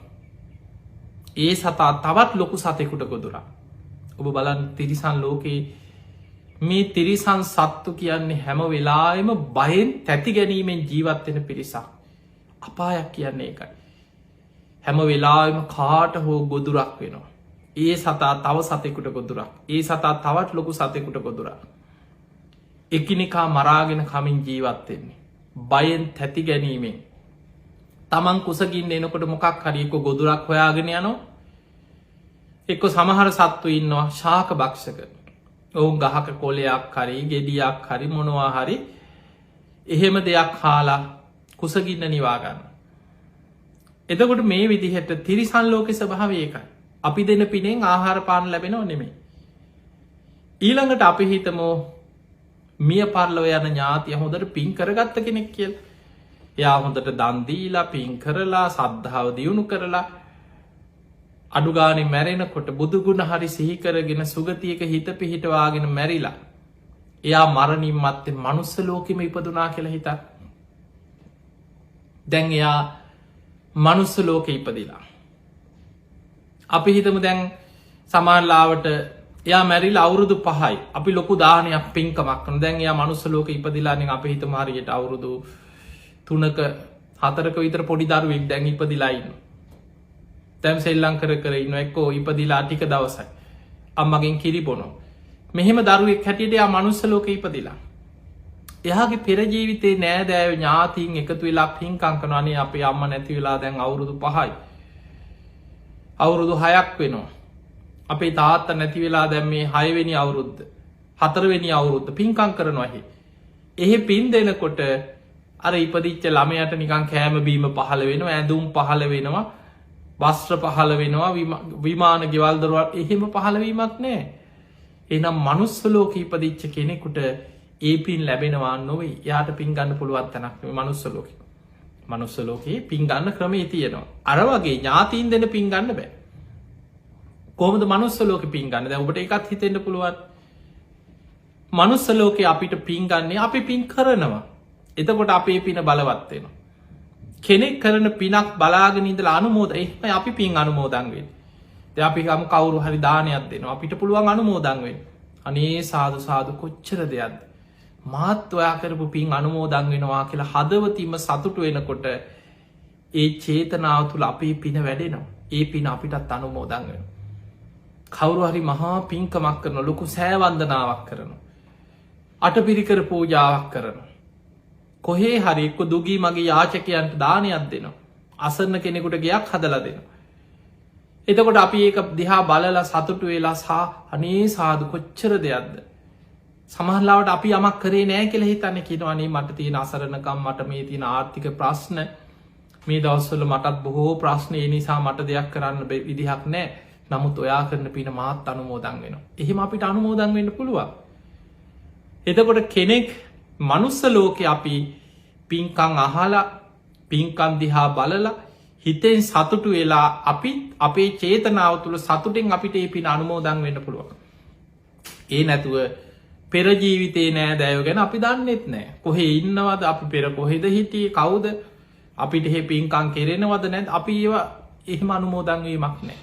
S1: ඒ සතා තවත් ලොකු සතෙකුට ගොදුරා. ඔබ බලන්න තිරිසන් ලෝකේ මේ තිරිසන් සත්තු කියන්නේ හැම වෙලාවෙම බයෙන් තැති ගැනීමෙන් ජීවත් වෙන පිරිසක්. අපායක් කියන්නේ ඒකයි. හැම වෙලාවෙම කාට හෝ ගොදුරක් වෙනවා. ඒ සතා තව සතෙකුට ගොදුරක්. ඒ සතා තවත් ලොකු සතෙකුට ගොදුරක්. එකිනෙකා මරාගෙන කමින් ජීවත් වෙන්නේ. බයෙන් තැති ගැනීමෙන්. තමන් කුසගින්න එනකොට මොකක් හරි එක්ක ගොදුරක් හොයාගෙන යනවා. එක්ක සමහර සත්තු ඉන්නවා ශාක භක්ෂක. ඔවුන් ගහක කොලයක් හරි ගෙඩියක් හරි මොනවා හරි එහෙම දෙයක් කාලා කුසගින්න නිවා ගන්න. එතකොට මේ විදිහට තිරිසන් ලෝකෙ ස්වභාවය ඒකයි. අපි දෙන පිනෙන් ආහාර පාන ලැබෙනව නෙමෙයි. ඊළඟට අපි හිතමු මිය පරලොව යන ඥාතිය හොඳට පින් කරගත්ත කෙනෙක් කියලා. එයා හොඳට දන් දීලා පින් කරලා සද්ධාව දියුණු කරලා අඩුගානේ මැරෙනකොට බුදුගුණ හරි සිහි කරගෙන සුගතියක හිත පිහිටවාගෙන මැරිලා එයා මරණින් මත්තේ මනුස්ස ලෝකෙම ඉපදුනා කියලා හිතන්න. දැන් එයා මනුස්ස ලෝකෙ ඉපදිලා. අපි හිතමු දැන් සමහරලාවට එයා මැරිලා අවුරුදු 5යි. අපි ලොකු දානයක් පින්කමක් කරනවා. දැන් එයා මනුස්ස ලෝකෙ ඉපදිලා නම් අපි හිතමු හරියට අවුරුදු 3ක 4ක විතර පොඩි දරුවෙක් දැන් ඉපදිලා ඉන්නවා. දැන් සෙල්ලම් කර කර ඉන්නවා. එක්කෝ ඉපදිලා ටික දවසයි. අම්මගෙන් කිරි බොනවා. මෙහෙම දරුවෙක් හැටියට එයා මනුස්ස ලෝකෙ ඉපදිලා. එයාගේ පෙර ජීවිතේ නෑදෑයෝ ඥාතීන් එකතු වෙලා පින්කම් කරනවා. අනේ අපේ අම්මා නැති වෙලා දැන් අවුරුදු 5යි. අවුරුදු 6ක් වෙනවා. අපේ තාත්තා නැති වෙලා දැන් මේ 6 වෙනි අවුරුද්ද 4 වෙනි අවුරුද්ද පින්කම් කරනවා. එහෙ පින් දෙනකොට අර ඉපදිච්ච ළමයට නිකන් කෑම බීම පහළ වෙනවා, ඇඳුම් පහළ වෙනවා, වස්ත්‍ර පහළ වෙනවා, විමාන ගෙවල් දොරවල් එහෙම පහළ වීමක් නැහැ. එහෙනම් මනුස්ස ලෝකෙ ඉපදිච්ච කෙනෙකුට ඒ පින් ලැබෙනවා නොවේ. යාට පින් ගන්න පුළුවන් තැනක් නෙවෙයි මනුස්ස ලෝකෙ. මනුස්ස ලෝකේ පින් ගන්න ක්‍රමේ තියෙනවා. අර වගේ ඥාතීන් දෙන පින් ගන්න බෑ. කොහොමද මනුස්ස ලෝකෙ පින් ගන්න? දැන් ඔබට ඒකත් හිතෙන්න පුළුවන්. මනුස්ස ලෝකේ අපිට පින් ගන්නේ අපි පින් කරනවා. එතකොට අපේ පින බලවත් වෙනවා. කෙනෙක් කරන පිනක් බලාගෙන ඉඳලා අනුමෝදන් එහෙමයි අපි පින් අනුමෝදන් වෙන්නේ. දැන් අපි ගමු කවුරු හරි දානයක් දෙනවා. අපිට පුළුවන් අනුමෝදන් වෙන්න. අනේ සාදු සාදු කොච්චර දෙයක්ද? මාත් ඔයා කරපු පින් අනුමෝදන් වෙනවා කියලා හදවතින්ම සතුටු වෙනකොට ඒ චේතනාව තුළ අපේ පින වැඩෙනවා. ඒ පින අපිටත් අනුමෝදන් වෙනවා. කවුරු හරි මහා පින්කමක් කරනවා, ලොකු සෑවන්දනාවක් කරනවා, අටපිරිකර පූජාවක් කරනවා, කොහේ හරි එක්ක දුගී මගේ යාචකයන්ට දානයක් දෙනවා, අසරණ කෙනෙකුට ගෙයක් හදලා දෙනවා. එතකොට අපි ඒක දිහා බලලා සතුටු වෙලා අනේ සාදු කොච්චර දෙයක්ද? සමහරවිට අපි යමක් කරේ නැහැ කියලා හිතන්නේ. කියනවා අනේ මට තියෙන අසරණකම්, මට මේ තියෙන ආර්ථික ප්‍රශ්න, මේ දවස්වල මටත් බොහෝ ප්‍රශ්න, ඒ නිසා මට දෙයක් කරන්න විදිහක් නැහැ. නමුත් ඔයා කරන පින මාත් අනුමෝදන් වෙනවා. එහෙම අපිට අනුමෝදන් වෙන්න පුළුවන්. එතකොට කෙනෙක් මනුස්ස ලෝකේ අපි පින්කම් අහලා පින්කම් දිහා බලලා හිතෙන් සතුටු වෙලා අපි අපේ චේතනාව තුළ සතුටෙන් අපිට ඒ පින අනුමෝදන් වෙන්න පුළුවන්. ඒ නැතුව පෙර ජීවිතේ නෑදෑයෝ ගැන අපි දන්නෙත් නෑ. කොහේ ඉන්නවද? අපි පෙර කොහෙද හිටියේ? කවුද? අපිට එහෙ පින්කම් කෙරෙනවද නැද්ද? අපි ඒවා එහෙම අනුමෝදන් වීමක් නෑ.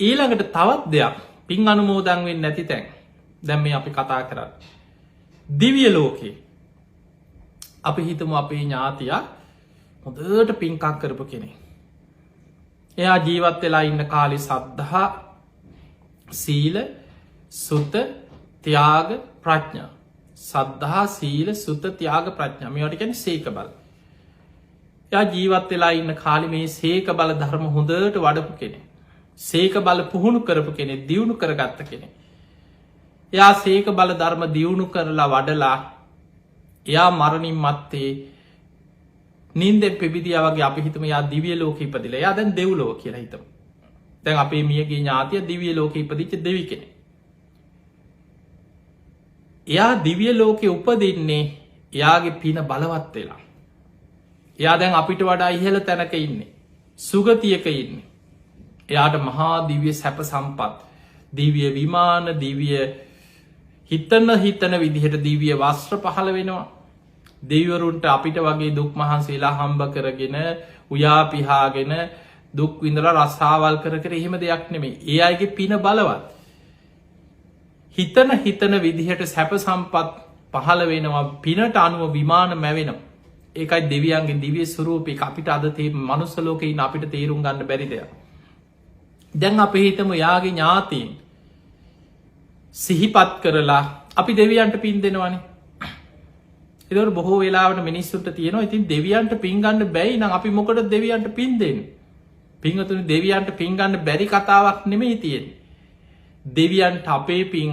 S1: ඊළඟට තවත් දෙයක් පින් අනුමෝදන් වෙන්නේ නැති තැන්. දැන් මේ අපි කතා කරන්නේ දිව්‍ය ලෝකේ. අපි හිතමු අපේ ඥාතියා හොඳට පින්කම් කරපු කෙනෙක්. එයා ජීවත් වෙලා ඉන්න කාලේ සද්ධා, සීල, සුත, ත්‍යාග, ප්‍රඥා. සද්ධා, සීල, සුත, ත්‍යාග, ප්‍රඥා. මේවට කියන්නේ සීක බල. එයා ජීවත් වෙලා ඉන්න කාලේ මේ සීක බල ධර්ම හොඳට වඩපු කෙනෙක්. සීක බල පුහුණු කරපු කෙනෙක්, දියුණු කරගත්ත කෙනෙක්. එයා සීක බල ධර්ම දියුණු කරලා වඩලා එයා මරණින් මත්තේ නින්දෙන් පෙබිදියා වගේ අපි හිතමු එයා දිව්‍ය ලෝකෙ ඉපදිලා. එයා දැන් දෙව්ලොව කියලා හිතමු. දැන් අපේ මියගේ ඥාතිය දිව්‍ය ලෝකෙ ඉපදිච්ච දෙවි කෙනෙක්. එයා දිව්‍ය ලෝකෙ උපදින්නේ එයාගේ පින බලවත් වෙලා. එයා දැන් අපිට වඩා ඉහළ තැනක ඉන්නේ. සුගතියක ඉන්නේ. එයාට මහා දිව්‍ය සැප සම්පත්, දිව්‍ය විමාන, දිව්‍ය හිතන විදිහට දිව්‍ය වස්ත්‍ර පහළ වෙනවා. දෙවිවරුන්ට අපිට වගේ දුක් මහන්සිලා හම්බ කරගෙන උයා පිහාගෙන දුක් විඳලා රස්සාවල් කර කර එහෙම දෙයක් නෙමෙයි. ඒ අයගේ පින බලවත්. හිතන විදිහට සැප සම්පත් පහළ වෙනවා. පිනට අනුව විමාන මැවෙනවා. ඒකයි දෙවියන්ගේ දිව්‍ය ස්වරූපේ අපිට අද මනුස්ස ලෝකේ ඉන්න අපිට තේරුම් ගන්න බැරි දෙයක්. දැන් අපි හිතමු යාගේ ඥාතීන් සිහිපත් කරලා අපි දෙවියන්ට පින් දෙනවනේ. එතකොට බොහෝ වෙලාවට මිනිස්සුන්ට තියෙනවා ඉතින් දෙවියන්ට පින් ගන්න බැයි නම් අපි මොකටද දෙවියන්ට පින් දෙන්නේ? පින්වතුනි දෙවියන්ට පින් ගන්න බැරි කතාවක් නෙමෙයි තියෙන්නේ. දෙවියන්ට අපේ පින්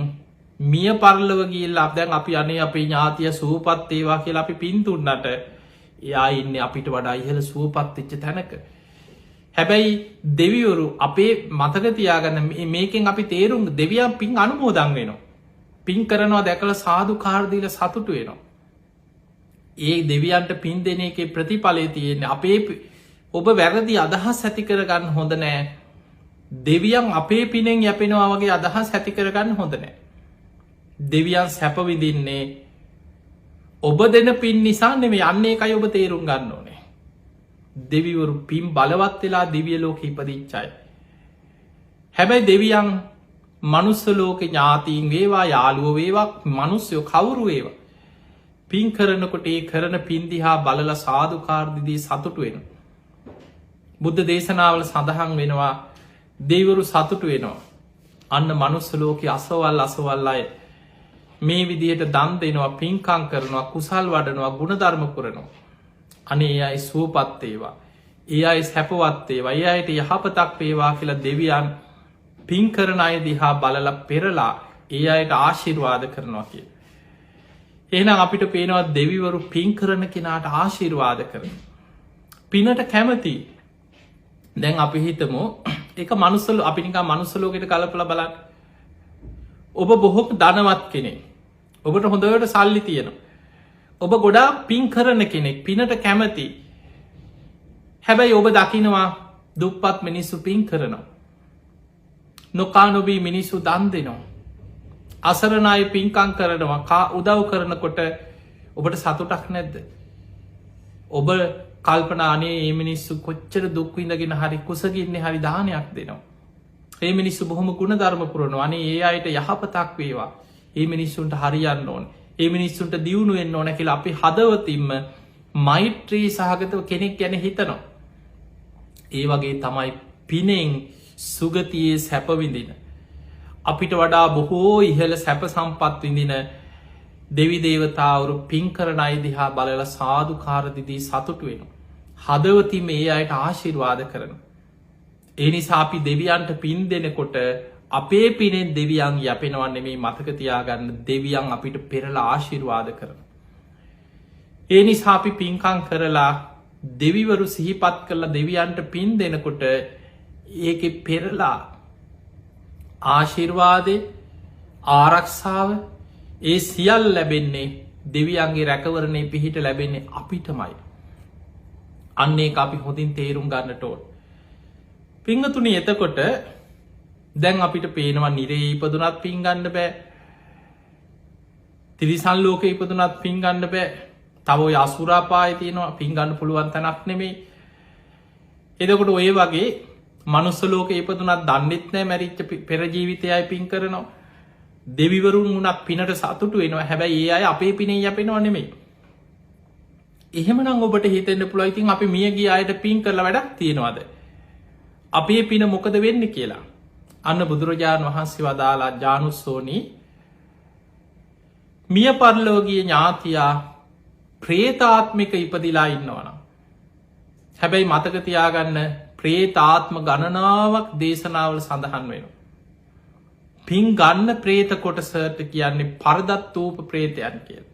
S1: මිය පරලොව ගිහිල්ලා දැන් අපි අනේ අපේ ඥාතිය සූපත් වේවා කියලා අපි පින් දුන්නට එයා ඉන්න අපිට වඩා ඉහළ සුවපත් වෙච්ච තැනක. හැබැයි දෙවිවරු අපේ මතක තියාගන්න මේකෙන් අපි තේරුම් දෙවියන් පින් අනුමෝදන් වෙනවා. පින් කරනවා දැකලා සාදුකාර දීලා සතුටු වෙනවා. ඒ දෙවියන්ට පින් දෙන එකේ ප්‍රතිඵලය තියෙන්නේ අපේ ඔබ වැරදි අදහස් ඇති කරගන්න හොඳ නෑ. දෙවියන් අපේ පිනෙන් යැපෙනවා වගේ අදහස් ඇති කරගන්න හොඳ නෑ. දෙවියන් සැප විඳින්නේ ඔබ දෙන පින් නිසා නෙමෙයි. අන්න ඒකයි ඔබ තේරුම් ගන්න ඕනේ. දෙවිවරු පින් බලවත් වෙලා දිව්‍ය ලෝකෙ ඉපදිච්ච අය. හැබැයි දෙවියන් මනුස්ස ලෝකේ ඥාතීන් වේවා යාළුවෝ වේවා මිනිස්සුયો කවුරු වේවා පින් කරනකොට ඒ කරන පින් දිහා බලලා සාදුකාර දීදී සතුටු වෙනවා. බුද්ධ දේශනාවල සඳහන් වෙනවා දෙවිවරු සතුටු වෙනවා. අන්න මනුස්ස ලෝකේ අසවල් අය මේ විදිහට දන් දෙනවා, පින්කම් කරනවා, කුසල් වඩනවා, ගුණධර්ම පුරනවා. අනේ ඒ අය සුවපත් වේවා. ඒ අය සැපවත් වේවා. ඒ අයට යහපතක් වේවා කියලා දෙවියන් පින් කරන අය දිහා බලලා පෙරලා ඒ අයට ආශිර්වාද කරනවා කියලා. එහෙනම් අපිට පේනවා දෙවිවරු පින් කරන කෙනාට ආශිර්වාද කරනවා. පිනට කැමති. දැන් අපි හිතමු ඒක මනුස්සල අපි නිකන් මනුස්ස ලෝකෙට කලපලා බලන්න. ඔබ බොහොම ධනවත් කෙනෙක්. ඔබට හොඳට සල්ලි තියෙනවා. ඔබ ගොඩාක් පින් කරන කෙනෙක්. පිනට කැමති. හැබැයි ඔබ දකිනවා දුප්පත් මිනිස්සු පින් කරනවා. නොකා නොබී මිනිස්සු දන් දෙනවා. අසරණ අය පින්කම් කරනවා. උදව් කරනකොට ඔබට සතුටක් නැද්ද? ඔබ කල්පනා අනේ මේ මිනිස්සු කොච්චර දුක් විඳගෙන හරි කුසගින්නේ හරි දානයක් දෙනවා. මේ මිනිස්සු බොහොම ගුණධර්ම පුරනවා. අනේ ඒ අයට යහපතක් වේවා. මේ මිනිස්සුන්ට හරියන්න ඕන. මේ මිනිස්සුන්ට දියුණු වෙන්න ඕන කියලා අපි හදවතින්ම මෛත්‍රී සහගතව කෙනෙක් ගැන හිතනවා. ඒ වගේ තමයි පිනෙන් සුගතියේ සැප විඳින අපිට වඩා බොහෝ ඉහළ සැප සම්පත් විඳින දෙවි දේවතාවරු පින් කරන අය දිහා බලලා සාදුකාර දීදී සතුටු වෙනවා. හදවතින්ම ඒ අයට ආශිර්වාද කරනවා. ඒ නිසා අපි දෙවියන්ට පින් දෙනකොට අපේ පිනෙන් දෙවියන් යැපෙනවා නෙමෙයි මතක තියාගන්න. දෙවියන් අපිට පෙරලා ආශිර්වාද කරනවා. ඒ නිසා අපි පින්කම් කරලා දෙවිවරු සිහිපත් කරලා දෙවියන්ට පින් දෙනකොට ඒකෙ පෙරලා ආශිර්වාදය ආරක්ෂාව ඒ සියල් ලැබෙන්නේ දෙවියන්ගේ රැකවරණය පිහිට ලැබෙන්නේ අපිටමයි. අන්න ඒක අපි හොඳින් තේරුම් ගන්නට ඕන. පිංගතුනි එතකොට දැන් අපිට පේනවා නිරේ ඉපදුනත් පින් ගන්න බෑ. තිරිසන් ලෝකේ ඉපදුනත් පින් ගන්න බෑ. තව ඔය අසුරාපායේ තියෙනවා පින් ගන්න පුළුවන් තැනක් නෙමෙයි. එතකොට ඔය වගේ මනුස්ස ලෝකේ ඉපදුනත් දන්නෙත් නෑ මැරිච්ච පෙර ජීවිතයයි පින් කරනවා. දෙවිවරුන් වුණත් පිනට සතුටු වෙනවා. හැබැයි ඒ අය අපේ පිනේ යැපෙනවා නෙමෙයි. එහෙමනම් ඔබට හිතෙන්න පුළුවන් ඉතින් අපි මිය ගිය අයට පින් කරලා වැඩක් තියනවද? අපේ පින මොකද වෙන්නේ කියලා. අන්න බුදුරජාණන් වහන්සේ වදාලා ජානුස්සෝනි මිය පරලෝකීය ඥාතියා ප්‍රේතාත්මික ඉපදිලා ඉන්නවනම්. හැබැයි මතක තියාගන්න ප්‍රේතාත්ම ගණනාවක් දේශනාවල සඳහන් වෙනවා. පින් ගන්න ප්‍රේත කොටසට කියන්නේ පරදත්තූප ප්‍රේතයන් කියලා.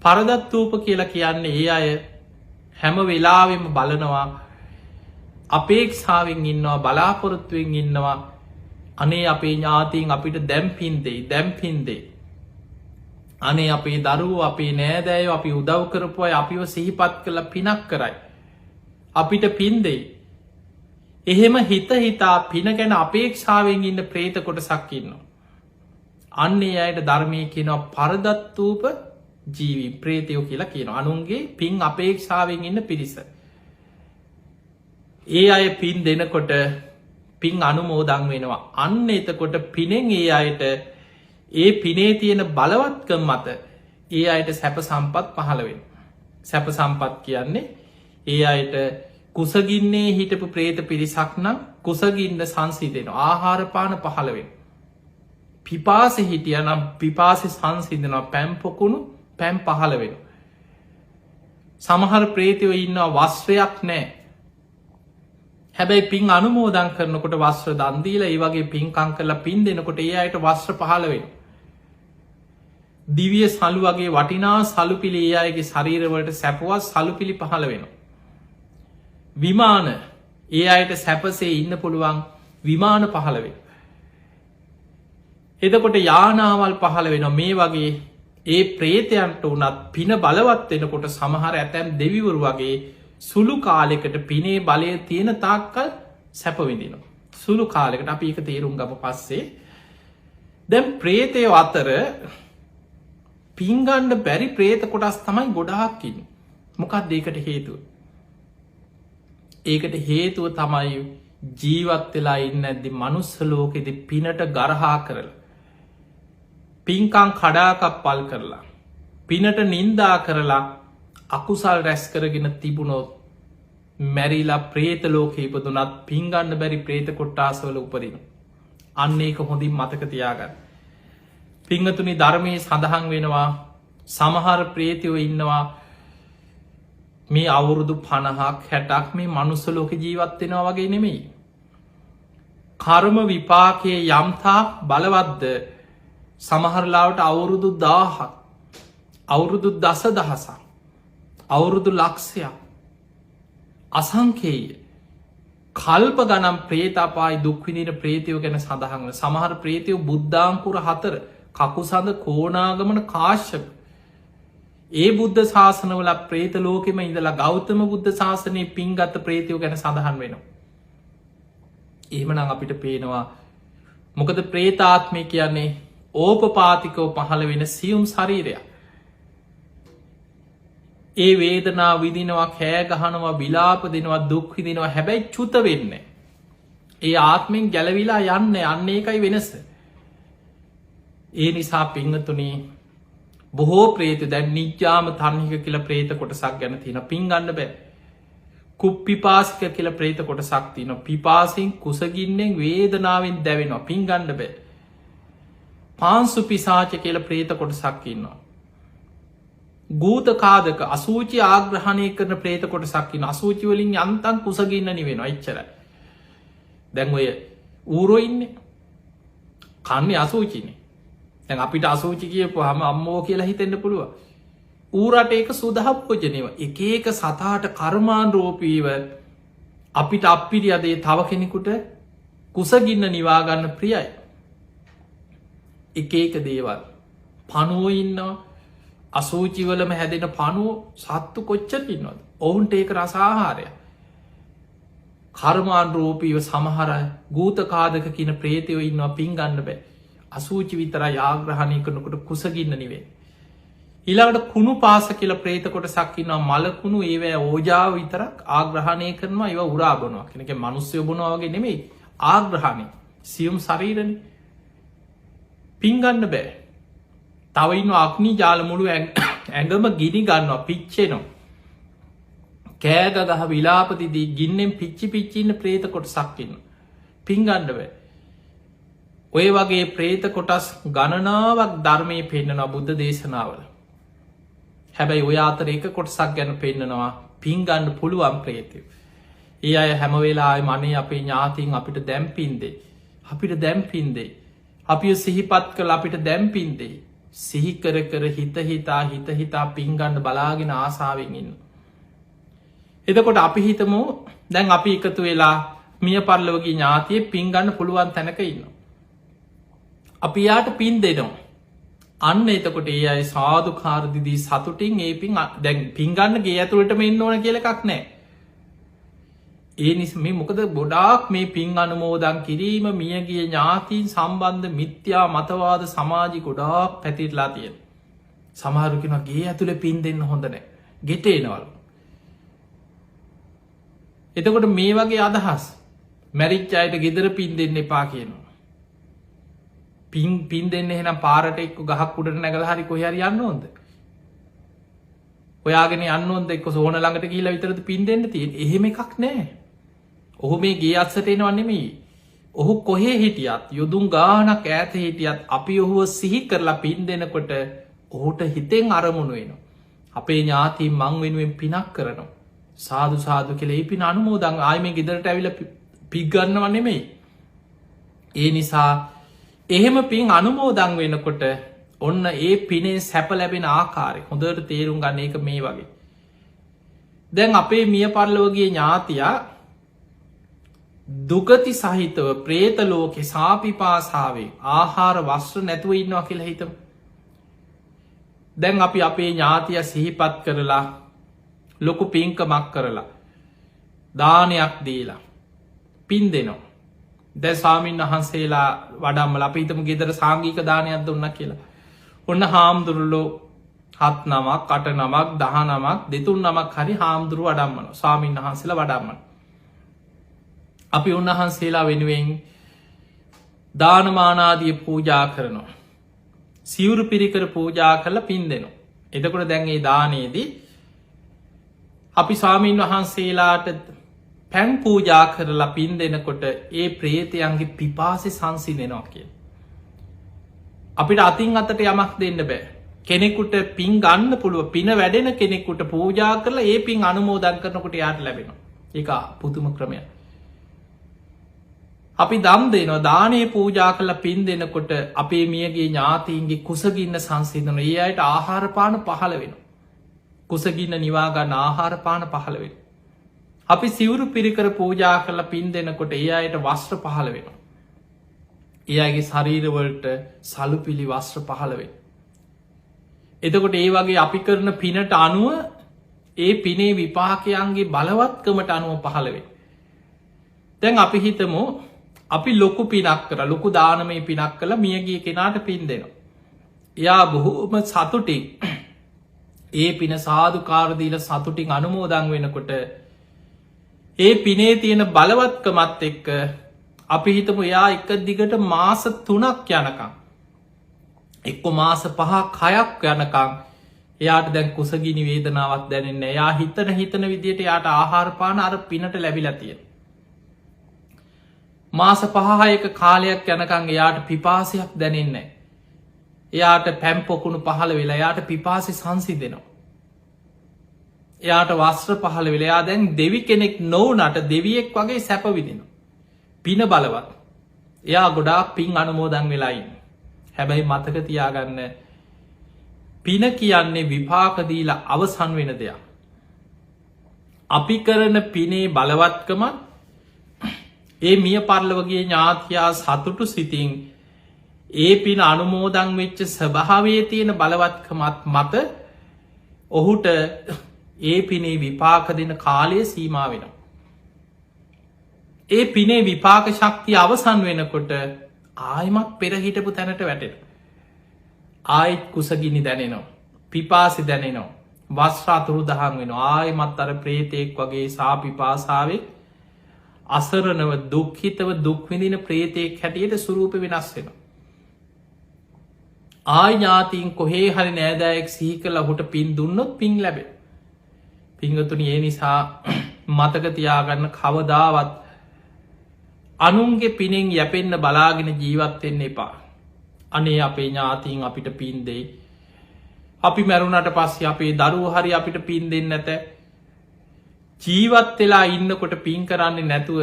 S1: පරදත්තූප කියලා කියන්නේ ඒ අය හැම වෙලාවෙම බලනවා අපේක්ෂාවෙන් ඉන්නවා බලාපොරොත්තුවෙන් ඉන්නවා අනේ අපේ ඥාතීන් අපිට දැන් පින් දෙයි. අනේ අපේ දරුවෝ අපේ නෑදෑයෝ අපි උදව් කරපු අය අපිව සිහිපත් කරලා පිනක් කරයි. අපිට පින් දෙයි. එහෙම හිතා පින ගැන අපේක්ෂාවෙන් ඉන්න ප්‍රේත කොටසක් ඉන්නවා. අන්න ඒ අයට ධර්මයේ කියනවා පරදත්තූප ජීවි ප්‍රේතයෝ කියලා කියනවා. අනුන්ගේ පින් අපේක්ෂාවෙන් ඉන්න පිරිස. ඒ අය පින් දෙනකොට පින් අනුමෝදන් වෙනවා. අන්න එතකොට පිනෙන් ඒ අයට ඒ පිනේ තියෙන බලවත්කම මත ඒ අයට සැප සම්පත් පහළ වෙනවා. සැප සම්පත් කියන්නේ ඒ අයට කුසගින්නේ හිටපු ප්‍රේත පිරිසක් නම් කුසගින්න සංසිඳෙනවා. ආහාර පාන පහළ වෙනවා. පිපාසෙ හිටියනම් පිපාසෙ සංසිඳෙනවා. පැම් පොකුණු පැම් පහළ වෙනවා. සමහර ප්‍රේතයෝ ඉන්නවා වස්ත්‍රයක් නැහැ. හැබැයි පින් අනුමෝදන් කරනකොට වස්ත්‍ර දන් දීලා ඒ වගේ පින්කම් කරලා පින් දෙනකොට ඒ අයට වස්ත්‍ර පහළ වෙනවා. දිවිය සලු වගේ වටිනා සලුපිලි ඒ අයගේ ශරීරවලට සැපුවත් සලුපිලි පහළ වෙනවා. විමාන ඒ අයට සැපසේ ඉන්න පුළුවන් විමාන පහළ වෙන. එතකොට යානාවල් පහළ වෙන මේ වගේ ඒ ප්‍රේතයන්ට වනත් පින බලවත් වෙනකොට සමහර ඇතැම් දෙවිවරු වගේ සුළු කාලෙකට පිනේ බලය තියෙන තාක්කල් සැපවිදිනවා. සුළු කාලෙකට අපි එක තේරුම් ගම පස්සේ දැම් ප්‍රේතය අතර පින්ගණ්ඩ බැරි ප්‍රේත කොටස් තමයි ගොඩාක්කින් මොකක් දෙකට හේතුව. ඒකට හේතුව තමයි ජීවත් වෙලා ඉන්න ඇදදි මනුස්ස ලෝකෙද පිනට ගරහා කරලා. පින්කං කඩාකප් පල් කරලා. පිනට නින්දා කරලා අකුසල් රැස් කරගෙන තිබුණොත් මැරිලා ප්‍රේත ලෝක ඉපදුනත් පින්ගන්න බැරි ප්‍රේත කොට්ටාසවල උපරින්. අන්න ඒක හොඳින් මතක තියාගන්න. පිංහතුනි ධර්මය සඳහන් වෙනවා සමහර ප්‍රේතියෝ ඉන්නවා මේ අවුරුදු 50ක් 60ක් මේ මනුස්ස ලෝක ජීවත් වෙනවා වගේ නෙමෙයි. කර්ම විපාකයේ යම්තා බලවත්ද සමහරලාවට අවුරුදු 1000ක් අවුරුදු දසදහසක් අවුරුදු ලක්ෂයක් අසංකේය කල්ප ගනම් ප්‍රේතාපායි දුක්විදින ප්‍රේතියෝ ගැන සඳහන්ව සමහර ප්‍රේතියෝ බුද්ධාංකුර 4 කකුසඳ කෝනාගමන කාශ්‍යප ඒ බුද්ධ ශාසනවල ප්‍රේත ලෝකෙම ඉඳලා ගෞතම බුද්ධ ශාසනය පින්ගත්ත ප්‍රේතියෝ ගැන සඳහන් වෙනවා. එහෙමනම් අපිට පේනවා මොකද ප්‍රේතාත්මය කියන්නේ ඕපපාතිකව පහළ වෙන සියුම් ශරීරයක්. ඒ වේදනා විදිනවා කෑගහනවා විලාප දෙනවා දුක්විදිනවා හැබැයි චුත වෙන්න. ඒ ආත්මෙන් ගැලවිලා යන්න අන්න ඒකයි වෙනස. ඒ නිසා පිංහතුනේ බොහෝ ප්‍රේත දැන් නිජ්ජාම තන්හික කියල ප්‍රේත කොටසක් ගැන තින පින්ගන්න බෑ. කුප්පිපාසික කියල ප්‍රේත කොටසක් තින පිපාසින් කුසගින්නෙන් වේදනාවෙන් දැවෙනවා පින්ගන්න බෑ. පාන්සු පිසාච කියල ප්‍රේත කොටසක් ඉන්නවා. ගූත කාදක අසූචි ආග්‍රහණය කරන ප්‍රේත කොටසක්කින අසූචිවලින් යන්තන් කුසගින්න නිවෙන එච්චර. දැන් ඔය ඌරෝ ඉන්න කන්නේ අසූචිනේ දැන් අපිට අසූචි කියපු හම අම්මෝ කියලා හිතෙන්න්න පුළුව. ඌරට ඒක සුදහපෝජනයව එක ඒක සතාට කර්මාන් රෝපීව අපිට අපිරි අදේ තව කෙනෙකුට කුසගින්න නිවාගන්න ප්‍රියයි. එක ඒක දේවල් පනුව ඉන්නවා අසූචිවලම හැදෙන පනුව සත්තු කොච්චර ඉන්නවද ඔවුන්ට ඒක රසාහාරය කර්මාන් රෝපීව සමහර ගූතකාදක කියන ප්‍රේතයෝ ඉන්නවා පින්ගන්න බෑ අසූචි විතර යාග්‍රහණය කරනකොට කුසගින්න නිවේ. ඉලාට කුණු පාස කියල ප්‍රේත කොට සක්කින්නවා මලකුණු ඒවෑ ඕජාව විතරක් ආග්‍රහණය කරනවා ඒව උරාබනවා කෙනෙක මනුස්්‍යය බොනවාගේ නෙමෙයි ආග්‍රහණය සියුම් ශරීරණ පින්ගන්න බෑ. තවයින්න අක්නි ජාල මුළු ඇඟම ගිනි ගන්නවා පිච්චෙනවා. කෑග ගහ විලාපතිදී ගින්නෙන් පිච්චි පිච්චින්න ප්‍රේත කොට සක්කින්න පින්ගණ්ඩ බෑ. ඔය වගේ ප්‍රේත කොටස් ගණනාවක් ධර්මය පෙන්න්නනවා බුද්ධ දේශනාවල. හැබැයි ඔය අතර එක කොටසක් ගැන පෙන්න්නනවා පින්ගන්න පුළුවන් ප්‍රේතය. ඒ අය හැමවෙලා මනේ අපේ ඥාතින් අපිට දැම්පින්දේ. අපිට දැම්පින්දේ. අපි සිහිපත් කළ අපිට දැම්පින්දේ. සිහිකර කර හිත හිතා පින්ගන්න බලාගෙන ආසාාවෙන් ඉන්න. එතකොට අපි හිතමු දැන් අපි එකතු වෙලා මිය පරලෝගේ ඥාතිය පින්ගන්න පුළුවන් තැනක ඉන්න. අපි යාට පින් දෙනවා. අන්න එතකොට ඒ අයි සාධු කාරදිදී සතුටින් ඒ දැන් පින්ගන්නගේ ඇතුළට මෙන්න ඕන කියල එකක් නෑ. ඒ නිස මේ මොකද ගොඩාක් මේ පින් අනුමෝදන් කිරීම මියගිය ඥාතීන් සම්බන්ධ මිත්‍යා මතවාද සමාජි ගොඩාක් පැතිරලා තියෙන. සමහරුකෙන ගේ ඇතුළ පින් දෙන්න හොඳනෑ ගෙටේනවලු. එතකොට මේ වගේ අදහස් මැරිච්චායට ගෙදර පින් දෙන්න එපා කියනවා. පින් දෙන්න එහෙනම් පාරට එක්ක ගහක් උඩට නැගල හරි කොහරි යන්න ඕොද. ඔයාගෙන අන්නොන්ද එක්ක සෝන ළඟට කියලා විතරද පින් දෙන්න තියෙන් එහෙම එකක් නෑ. ඔහු මේ ගේ අත්සට එනවන්නෙමී. ඔහු කොහේ හිටියත් යොදුම් ගානක් ඇත හිටියත් අපි ඔහුව සිහි කරලා පින් දෙනකොට ඔහුට හිතෙන් අරමුණු වෙනවා. අපේ ඥාතිී මං වෙනුවෙන් පිනක් කරනවා. සාදු සාදු කෙලේ පින අනුමෝදං ආයම ගෙදරට ඇවිල පිගන්න වන්නෙමයි. ඒ නිසා එහෙම පින් අනුමෝදං වෙනකොට ඔන්න ඒ පිනේ සැප ලැබෙන ආකාරය හොඳට තේරුම් ගන්න එක මේ වගේ. දැන් අපේ මිය පරලොවගේ ඥාතියා දුගති සහිතව ප්‍රේත ලෝකෙ සාපිපාසාාවේ ආහාර වස්ත්‍ර නැතුව ඉන්නවා කියලා හිතම. දැන් අපි අපේ ඥාතිය සිහිපත් කරලා ලොකු පින්කමක් කරලා දානයක් දීලා පින් දෙනවා. දැ සාමීන් වහන්සේලා වඩම්මල අපිතම ගෙදර සාංගීක දානයක් දුන්න කියලා. ඔන්න හාමුදුරුල්ලෝ 7 නමක් 8 නමක් 10 නමක් 2 නමක් හරි හාමුදුරු වඩම්මන ස්වාමීන් වහන්සේලා වඩම්මන. අපි උන්වහන්සේලා වෙනුවෙන් දානමානාදිය පූජා කරනවා. සිවුරු පිරිකර පූජා කරලා පින් දෙනවා. එතකොට දැන් ඒ දානයේදී අපි ස්වාමීන් වහන්සේලාට පැන් පූජා කරලා පින් දෙනකොට ඒ ප්‍රේතයන්ගේ පිපාසෙ සංසිඳෙනවා කිය. අපිට අතින් අතට යමක් දෙන්න බෑ. කෙනෙකුට පින් ගන්න පුළුව පින වැඩෙන කෙනෙකුට පූජා කරලා ඒ පින් අනුමෝදන් කරනකොට යාට ලැබෙනවා. ඒක පුදුම ක්‍රමයක්. අපි දම් දෙනවා දානයේ පූජා කරලා පින් දෙනකොට අපේ මියගේ ඥාතීන්ගේ කුසගින්න සංසිධන ඒ අයට ආහාරපාන පහළ වෙන. කුසගින්න නිවාගන්න ආහාරපාන පහළ වෙන. අපි සිවුරු පිරිකර පූජා කරලා පින් දෙනකොට ඒ අයට වස්ත්‍ර පහළ වෙන. ඒ අයගේ ශරීරවලට සලු පිළි වස්ත්‍ර පහළ වෙන. එතකොට ඒ වගේ අපි කරන පිනට අනුව ඒ පිනේ විපාකයන්ගේ බලවත්කමට අනුව පහළ වේ. දැන් අපි හිතමු අපි ලොකු පිනක් කර ලොකු දානමය පිනක් කළ මියගිය කෙනාට පින් දෙනවා. එයා බොහෝම සතුටින් ඒ පින සාධකාරදීල සතුටින් අනුමෝදං වෙනකොට ඒ පිනේ තියෙන බලවත්කමත් එක්ක අපි හිතමු එයා එක දිගට මාස 3ක් යනකම් එක්ක මාස 5ක් 6ක් යනකම් එයාට දැන් කුසගිනි වේදනාවක් දැනෙන්නේ. එයා හිතන විදියට යාට ආහාරපාන අර පිනට ලැබිලා තියෙන. මාස 5-6ක කාලයක් යනකං එයාට පිපාසයක් දැනෙන්නේ. එයාට පැම්පොකුණු පහළ වෙලා යාට පිපාසි සංසිදෙනවා. එයාට වස්ත්‍ර පහළ වෙලා එයා දැන් දෙවි කෙනෙක් නොවනට දෙවියෙක් වගේ සැපවිදිනවා. පින බලවත්. එයා ගොඩාක් පින් අනුමෝදන් වෙලායින්න. හැබැයි මතක තියාගන්න පින කියන්නේ විපාකදීලා අවසන් වෙන දෙයක්. අපි කරන පිනේ බලවත්කමත් ඒ මිය පරලොවගේ ඥාතියා සතුටු සිතින් ඒ පින අනුමෝදං වෙච්ච ස්වභාවයේ තියෙන බලවත්කමත් මත ඔහුට ඒ පිනේ විපාක දෙන කාලය සීමා වෙනවා. ඒ පිනේ විපාක ශක්තිය අවසන් වෙනකොට ආයමත් පෙරහිටපු තැනට වැටෙන. ආයිත් කුසගිනි දැනෙනවා. පිපාසි දැනෙනවා. වස්්‍රාතුරු දහන් වෙන ආයමත් අර ප්‍රේතයෙක් වගේ සාපිපාසාාවේ අසරනව දුක්හිතව දුක්විදින ප්‍රේතයෙක් හැටියට සුරූප වෙනස් වෙන. ආඥාතින් කොහේ හරි නෑදෑයෙක් සිහි කළ හුට පින් දුන්නොත් පින් ලැබේ. පිංගතුන ඒ නිසා මතකතියාගන්න කවදාවත් අනුන්ගේ පිනෙන් යැපෙන්න්න බලාගෙන ජීවත්වෙන්න එපා. අනේ අපේ ඥාතින් අපිට පින් දෙයි. අපි මැරුණට පස්සේ අපේ දරුව හරි අපිට පින් දෙන්න නැත. ජීවත් වෙලා ඉන්නකොට පින් කරන්නේ නැතුව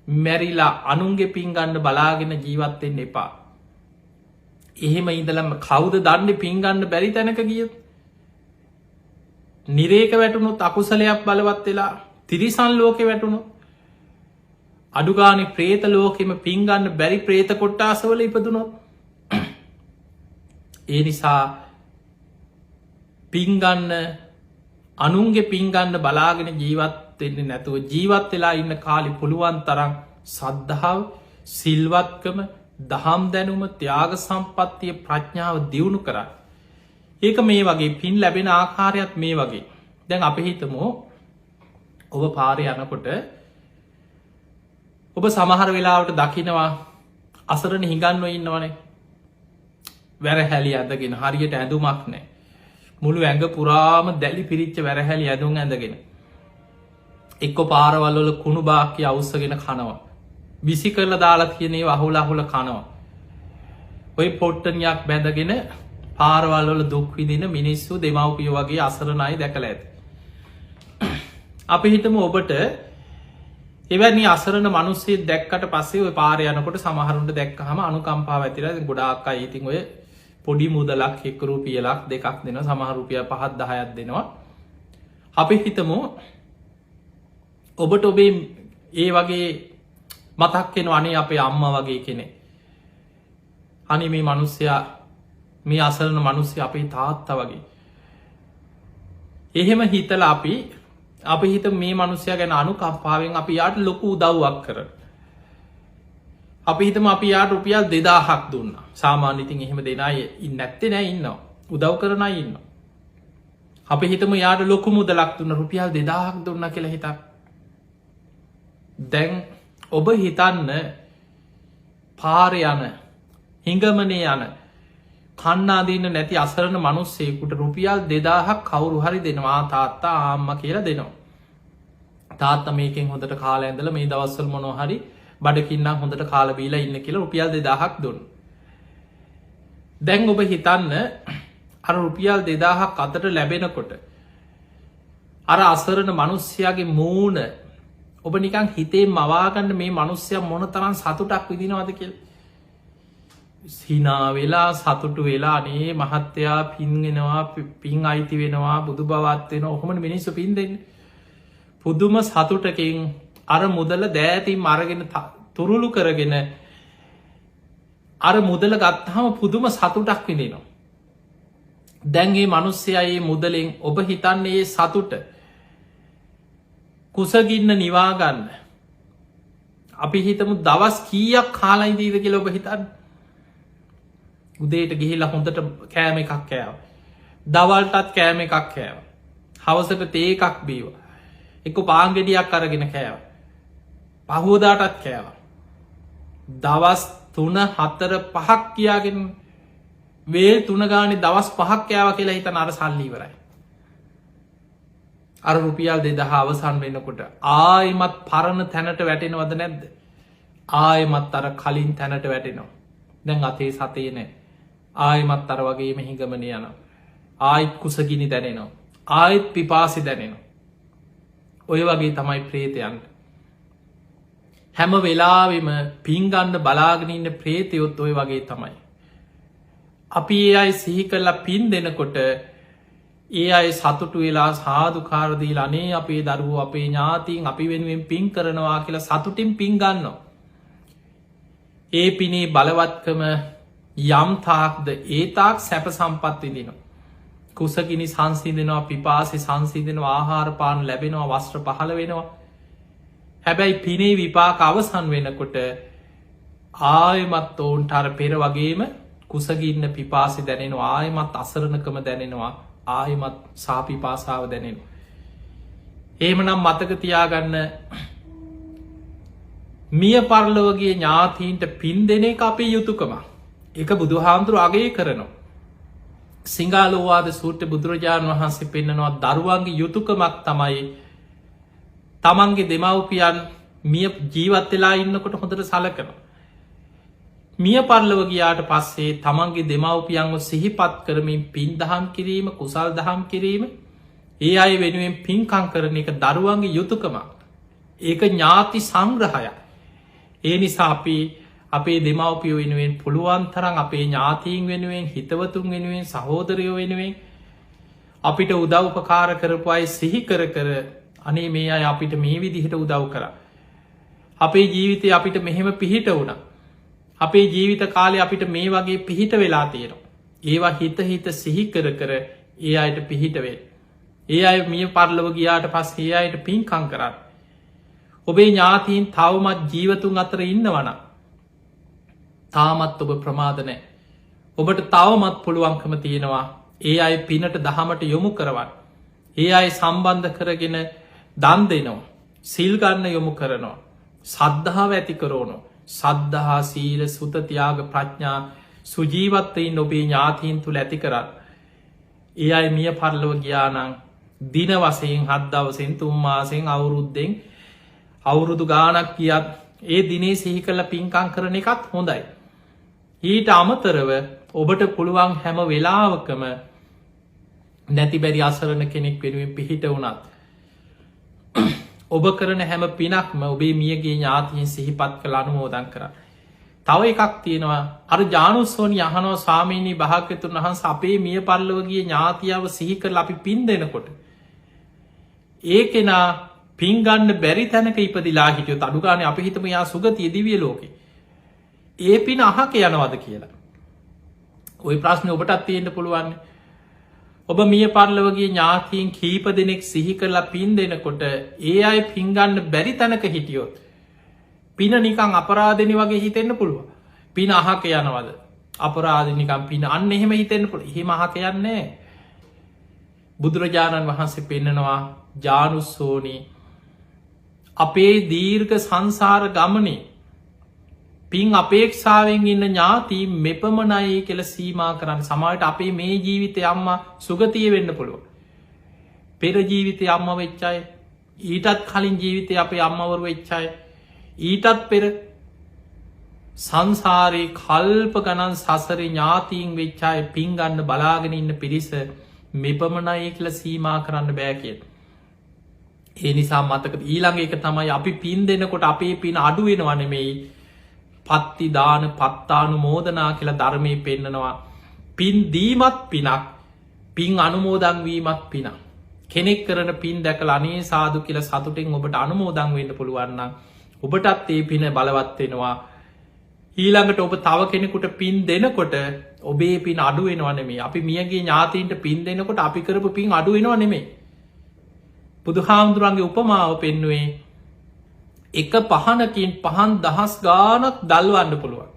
S1: මැරිලා අනුන්ගේ පින්ගන්න බලාගෙන ජීවත්වෙන්න එපා. එහෙම ඉඳලම කවුද දන්න පින්ගන්න බැරි තැනක ගිය. නිරේක වැටුණුත් අකුසලයක් බලවත් වෙලා තිරිසන් ලෝකෙ වැටුණු අඩුගානෙ ප්‍රේත ලෝකෙම පින්ගන්න බැරි ප්‍රේත කොට්ටාසවල ඉපදුනොත්. ඒ නිසා පින්ගන්න අනුන්ගේ පින්ගන්න බලාගෙන ජීවත් වෙන්න නැතුව ජීවත් වෙලා ඉන්න කාලි පුළුවන් තරම් සද්ධාව සිල්වත්කම දහම් දැනුම ත්‍යාග සම්පත්තිය ප්‍රඥාව දියුණු කරන්න. ඒක මේ වගේ පින් ලැබෙන ආකාරයක් මේ වගේ. දැන් අපි හිතමු ඔබ පාරය යනකොට ඔබ සමහර වෙලාවට දකිනවා අසරණ හිඟන්ව ඉන්නවනේ. වැරහැලි ඇඳගෙන හරියට ඇඳුමක් නෑ. මුළු ඇඟ පුරාම දැලි පිරිච්ච වැරහැලි ඇඳුම් ඇඳගෙන. එක්කො පාරවල්වල කුණු බාක්‍ය අවුස්සගෙන කනවා. විසි කරල දාලා කියනේ අහුල අහුල කනවා. ඔය පොට්ටනයක් බැඳගෙන පාරවල්වල දුක්විදින මිනිස්සු දෙමවපිය වගේ අසරණයි දැකළ ඇත. අපි හිතම ඔබට එවැනි අසරන මනුස්සේ දැක්කට පස්සේ පාරයනකොට සමහරුන්ට දැක්කහම අනුකම්පාව ඇතිර ගොඩාක් අයිතින් ඔය පොඩි මුදලක් එක් රුපියලක් දෙකක් දෙනවා, සමහර රුපියල් 5-10ක් දෙනවා. අපි හිතමු ඔබට ඔබේ ඒ වගේ මතක් වෙනවා අනේ අපේ අම්මා වගේ කෙනෙක්, අනේ මේ මිනිස්සයා, මේ අසරණ මිනිස්සයා අපේ තාත්තා වගේ. එහෙම හිතලා අපි හිතමු මේ මිනිස්සයා ගැන අනුකම්පාවෙන් අපි යාට ලොකු උදව්වක් කරනවා. අපි හිතමු අපි යාට රුපියල් 2000ක් දුන්නා. සාමාන්‍ය ඉතින් එහෙම දෙන අය නැත්තේ නෑ, ඉන්නවා. උදව් කරන අය ඉන්නවා. අපි හිතමු යාට ලොකු මුදලක් දුන්නා, රුපියල් 2000ක් දුන්නා කියලා හිතන්න. දැන් ඔබ හිතන්න පාරේ යන, හිඟමනේ යන, කන්නා දෙන්න නැති අසරණ මිනිස්සෙකුට රුපියල් 2000ක් කවුරු හරි දෙනවා, තාත්තා අම්මා කියලා දෙනවා. තාත්තා මේකෙන් හොඳට කාලා ඇඳලා මේ දවස්වල මොනවා හරි බඩකින්නම් හොඳට කාලා බීලා ඉන්න කියලා රුපියල් 2000ක් දුන්නා. දැන් ඔබ හිතන්න අර රුපියල් 2000ක් අතට ලැබෙනකොට අර අසරණ මිනිස්සයාගේ මූණ ඔබ නිකන් හිතේ මවාගන්න මේ මිනිස්සයා මොන තරම් සතුටක් විඳිනවද කියලා. හිනා වෙලා සතුටු වෙලා අනේ මහත්තයා පින් වෙනවා, පින් අයිති වෙනවා, බුදු බවත් වෙනවා, ඔහොමනේ මිනිස්සු පින් දෙන්නේ. පුදුම සතුටකින් අර මුදල දෑතින් අරගෙන තුරුළු කරගෙන අර මුදල ගත්තාම පුදුම සතුටක් විඳිනවා. දැන් මේ මිනිස්සයා මේ මුදලෙන් ඔබ හිතන්නේ මේ සතුට කුසගින්න නිවා ගන්න අපි හිතමු දවස් කීයක් කාලා ඉඳීද කියලා ඔබ හිතන්න. උදේට ගිහිල්ලා හොඳට කෑම එකක් කෑවා. දවල්ටත් කෑම එකක් කෑවා. හවසට තේ එකක් බීවා. එක්ක පාන් ගෙඩියක් අරගෙන කෑවා. පහුවදාටත් කෑවා. දවස් 3-4-5ක් කියාගෙන වේල් 3 ගානේ දවස් 5ක් කෑවා කියලා හිතන අර සල්ලි ඉවරයි. අර රුපියල් 2000 අවසන් වෙනකොට ආයෙමත් පරණ තැනට වැටෙනවද නැද්ද? ආයෙමත් අර කලින් තැනට වැටෙනවා. දැන් අතේ සතේ නැහැ. ආයෙමත් අර වගේම හිඟමනේ යනවා. ආයෙත් කුසගිනි දැනෙනවා. ආයෙත් පිපාසි දැනෙනවා. ඔය වගේ තමයි ප්‍රේතයන්ට. හැම වෙලාවෙම පින් ගන්න බලාගෙන ඉන්න ප්‍රේතයොත් ඔය වගේ තමයි. අපි ඒ අය සිහි කරලා පින් දෙනකොට ඒ අය සතුටු වෙලා සාදුකාර දීලා අනේ අපේ දරුවෝ, අපේ ඥාතීන් අපි වෙනුවෙන් පින් කරනවා කියලා සතුටින් පින් ගන්නවා. ඒ පිනේ බලවත්කම යම් තාක්ද ඒ තාක් සැප සම්පත් විඳිනවා. කුසගිනි සංසිඳෙනවා, පිපාසි සංසිඳෙනවා, ආහාර පාන ලැබෙනවා, වස්ත්‍ර පහළ වෙනවා. හැබැයි පිනේ විපාක අවසන් වෙනකොට ආයෙමත් ඔවුන්ට අර පෙර වගේම කුසගින්න පිපාසි දැනෙනවා, ආයෙමත් අසරණකම දැනෙනවා, ආයෙමත් සාපිපාසාව දැනෙනවා. එහෙමනම් මතක තියාගන්න, මිය පරලොවගේ ඥාතීන්ට පින් දෙන එක අපේ යුතුකම. එක බුදුහාමුදුරුවෝ අගය කරනවා. සිංහලෝවාද සූත්‍ර බුදුරජාණන් වහන්සේ පෙන්නනවා දරුවන්ගේ යුතුකමක් තමයි තමන්ගේ දෙමව්පියන් මිය ජීවත් වෙලා ඉන්නකොට හොඳට සලකනවා. මිය පරලොව ගියාට පස්සේ තමන්ගේ දෙමව්පියන්ව සිහිපත් කරමින් පින් දහම් කිරීම, කුසල් දහම් කිරීම, ඒ අය වෙනුවෙන් පින්කම් කරන එක දරුවන්ගේ යුතුකමක්. ඒක ඥාති සංග්‍රහයක්. ඒ නිසා අපි අපේ දෙමව්පියෝ වෙනුවෙන් පුළුවන් තරම් අපේ ඥාතීන් වෙනුවෙන්, හිතවතුන් වෙනුවෙන්, සහෝදරයෝ වෙනුවෙන් අපිට උදව් උපකාර කරපු අය සිහි කර කර අනේ මේ අය අපිට මේ විදිහට උදව් කරා. අපේ ජීවිතේ අපිට මෙහෙම පිහිට වුණා. අපේ ජීවිත කාලේ අපිට මේ වගේ පිහිට වෙලා තියෙනවා. ඒවා හිත හිත සිහි කර කර ඒ අයට පිහිට වෙන්න. ඒ අය මිය පරලොව ගියාට පස්සේ ඒ අයට පින්කම් කරන්න. ඔබේ ඥාතීන් තවමත් ජීවතුන් අතර ඉන්නවනම් තාමත් ඔබ ප්‍රමාද නැහැ. ඔබට තවමත් පුළුවන්කම තියෙනවා ඒ අය පිනට දහමට යොමු කරවන්න. ඒ අය සම්බන්ධ කරගෙන දන් දෙනවා, සිල් ගන්න යොමු කරනවා, සද්ධාව ඇති කරනවා. සද්ධහා, සීල, සුත, ත්‍යාග, ප්‍රඥා සුජීවත් වෙන්න ඔබේ ඥාතීන් තුල ඇති කරන්න. ඒ අය මිය පරලොව ගියා නම් දින වශයෙන් 7 දවසෙන් 3 මාසෙන් අවුරුද්දෙන් අවුරුදු ගාණක් ගියත් ඒ දිනේ සිහි කරලා පින්කම් කරන එකත් හොඳයි. ඊට අමතරව ඔබට පුළුවන් හැම වෙලාවකම නැති බැරි අසරණ කෙනෙක් වෙනුවෙන් පිහිට වුණත් ඔබ කරන හැම පිනක්ම ඔබේ මියගේ ඥාතීන් සිහිපත් කළ අනුමෝදන් කරන්න. තව එකක් තියෙනවා අර ජානුස්සෝනි අහනෝ ස්වාමීනී භාග්‍යතුන් වහන්සේ අපේ මිය පරලොව ගිය ඥාතියව සිහි කරලා අපි පින් දෙනකොට ඒ කෙනා පින් ගන්න බැරි තැනක ඉපදිලා හිටියොත් අඩු ගානේ අපි හිතමු යා සුගතිය දිව්‍ය ලෝකේ ඒ පින අහක යනවද කියලා ওই ප්‍රශ්නේ ඔබටත් තියෙන්න පුළුවන් ඔබ මිය පරලොව ගිය ඥාතීන් කීප දෙනෙක් සිහි කරලා පින් දෙනකොට ඒ අය පින් ගන්න බැරි තැනක හිටියොත් පින නිකං අපරාධනි වගේ හිතෙන්න්න පුළුව පින අහක යනවද අපරාධනිකම් පින අන්න එහෙම හිතෙන්න්න පුළ එහෙම අහක යන්නේ බුදුරජාණන් වහන්සේ පෙන්නනවා ජානුස්සෝනී අපේ දීර්ඝ සංසාර ගමනේ පින් අපේක්ෂාවෙන් ඉන්න ඥාති මෙපමණයි කියල සීමා කරන්න සමට අපේ මේ ජීවිතය අම්ම සුගතිය වෙන්න පුළුව පෙර ජීවිතය අම්ම වෙච්චාය ඊටත් කලින් ජීවිතය අපේ අම්මවරු වෙච්චාය ඊටත් පෙර සංසාරයේ කල්ප ගණන් සසර ඥාතීන් වෙච්චාය පින් ගන්න බලාගෙන ඉන්න පිරිස මෙපමණයි කියල සීමා කරන්න බෑ කිය. ඒ නිසා මතක ඊළඟ එක තමයි අපි පින් දෙනකොට අපේ පින් අඩුවෙනවනෙමෙයි පත්ති දාන පත්තානු මෝදනා කියලා ධර්මය පෙන්නනවා. පින් දීමත් පිනක් පින් අනුමෝදන් වීමත් පිනක්. කෙනෙක් කරන පින් දැකල අනේ සාදු කියල සතුටෙන් ඔබට අනුමෝදන් වෙන්න පුළුවන්න. ඔබටත් ඒ පින බලවත්වෙනවා. ඊළඟට ඔබ තව කෙනෙකුට පින් දෙනකොට ඔබේ පින් අඩුවෙනවා නෙමේ අපි මියගේ ඥාතීන්ට පින් දෙනකොට අපි කරපු පින් අඩුවෙනවා නෙමේ. බුදු හාමුදුරන්ගේ උපමාව පෙන්නුවේ එක පහනකින් පහන් දහස් ගානක් දල්වන්න පුළුවන්.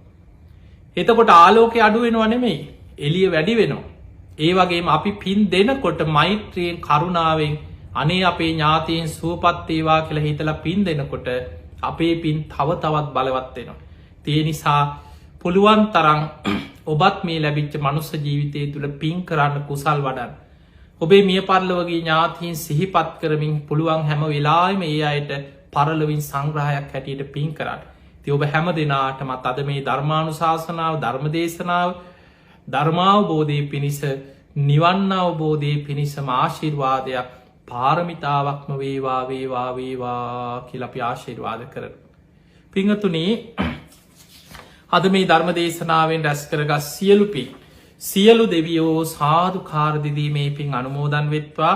S1: එතකොට ආලෝකය අඩුවෙනවා නෙමෙයි එලිය වැඩි වෙනවා. ඒ වගේම අපි පින් දෙනකොට මෛත්‍රියෙන් කරුණාවෙන් අනේ අපේ ඥාතීන් සුවපත්තේවා කියලා හිතලා පින් දෙනකොට අපේ පින් තව තවත් බලවත්වෙනවා. තිය නිසා පුළුවන් තරං ඔබත් මේ ලැබිච්ච මනුස්ස ජීවිතය තුළ පින් කරන්න කුසල් වඩන්. ඔබේ මිය පරලොවගේ ඥාතීන් සිහිපත් කරමින් පුළුවන් හැම වෙලාම ඒ අයට පරලවින් සංග්‍රහයක් හැටියට පින් කරන්න. ති ඔබ හැම දෙනාටමත් අද මේ ධර්මානු ශාසනාව ධර්මදේශනාව ධර්මාවබෝධය පිණිස නිවන්න අවබෝධය පිණිසම ආශිර්වාදයක් පාරමිතාවක්ම වේවා වේවා වේවා කියලපි ආශිර්වාද කරන. පිංහතුනේ අද මේ ධර්මදේශනාවෙන් රැස් කරගත් සියලු පින් සියලු දෙවියෝ සාදු කාරදිදී මේ පින් අනුමෝදන් වෙත්වා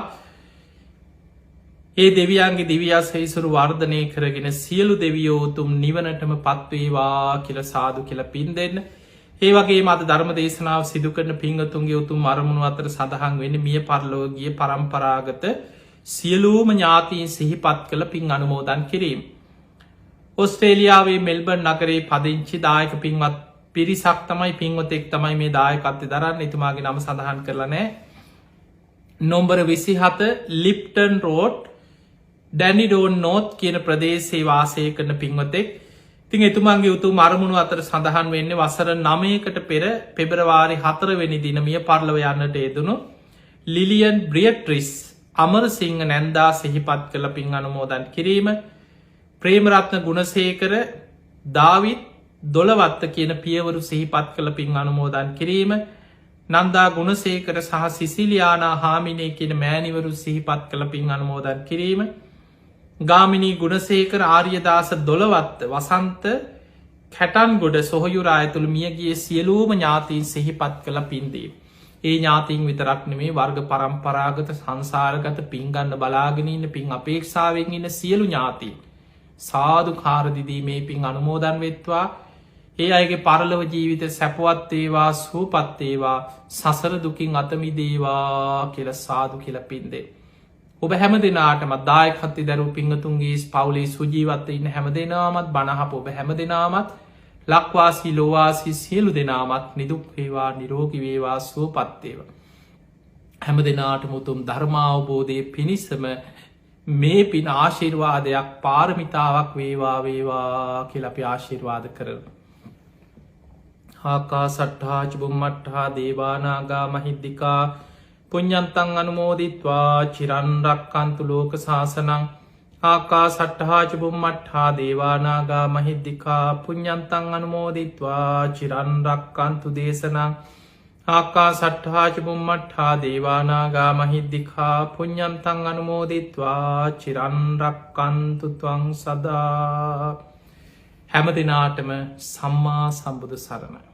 S1: ඒ දෙවියන්ගේ දිවියස් හිසුරු වර්ධනය කරගෙන සියලු දෙවියෝතුම් නිවනටම පත්වේවා කියල සාදු කියල පින් දෙන්න. ඒ වගේ මත ධර්ම දේශනාව සිදු කරන පිංගතුන්ගේ උතුම් අරමුණු අතර සඳහන් වෙන මිය පරලෝගිය පරම්පරාගත සියලූම ඥාතීන් සිහිපත් කළ පින් අනුමෝදන් කිරීම. ඔස්ට්‍රේලියාවේ මෙල්බර්න් නගරේ පදිංචි දායක පින්වත් පිරිසක් තමයි පින්වතෙක් තමයි මේ දායකත්වය දරන්න එතුමාගේ නම සඳහන් කරලනෑ. නොම්බර 27 ලිප්ටන් රෝඩ් ඩැනිඩෝන් නෝත් කියන ප්‍රදේශේ වාසය කරන පින්වතෙක්. තින් එතුමාන්ගේ උතු මරමුණු අතර සඳහන් වෙන්නේ වසර 9කට පෙර පෙබරවාරි 4 වෙනි දින මිය පරලොව යන්නට යෙදුණු ලිලියන් බ්‍රියට්‍රිස් අමරසිංහ නැන්දා සිහිපත් කළ පින් අනුමෝදන් කිරීම. ප්‍රේමරත්න ගුණසේකර දාවිත් දොළවත්ත කියන පියවරු සිහිපත් කළ පින් අනුමෝදන් කිරීම. නන්දා ගුණසේකර සහ සිසිලියානා හාමිනේ කියන මෑනිවරු සිහිපත් කළ පින් අනුමෝදන් කිරීම. ගාමිනී ගුණසේකර ආර්යදාස දොළවත්ත වසන්ත කැටන් ගොඩ සොහයුරා ඇතුළ මියගේ සියලූම ඥාතීන් සිහිපත් කළ පින්දේ. ඒ ඥාතින් විතරක් නෙමේ වර්ග පරම්පරාගත සංසාරගත පින්ගන්න බලාගෙනන්න පින් අපේක්ෂාවෙන් ඉන්න සියලු ඥාති. සාදු කාරදිදී මේ පින් අනුමෝදන් වෙත්වා ඒ අයගේ පරලව ජීවිත සැපවත්තේවා සූපත්තේවා සසර දුකින් අතමිදේවා කියල සාදු කියල පින්දේ. ඔබ හැම දෙනාටමත් දායකත්ති දැරු පිංහතුන්ගේ පවුලේ සුජීවත්ත ඉන්න හැම දෙනාමත් බණහප ඔබ හැම දෙනාමත් ලක්වාසී ලෝවාසි සියලු දෙනාමත් නිදුක්වේවා නිරෝගිවේවා සුවපත්තේව. හැම දෙනාට මුතුම් ධර්මාවබෝධය පිණිසම මේ පින ආශිර්වාදයක් පාරමිතාවක් වේවා වේවා කියලපි ආශිර්වාද කරන. ආකා සට්හා චුබුම්මට්හා දේවානාගා මහිද්දිකා පුඤ්ඤන්තං අනුමෝදිත්වා චිරන්රක්කන්තු ලෝක සාසනං ආකා සට්හා චුබුම්මට්හා දේවානාගා මහිද්දිකා පුඤ්ඤන්තං අනුමෝදිත්වා චිරන්රක්කන්තු දේශනං ආකා සට්හා චුබුම්මට්හා දේවානාගා මහිද්දිකා පුඤ්ඤන්තං අනුමෝදිත්වා චිරන්රක්කන්තු ත්වං සදා. හැම දෙනාටම සම්මා සම්බුදු සරණයි.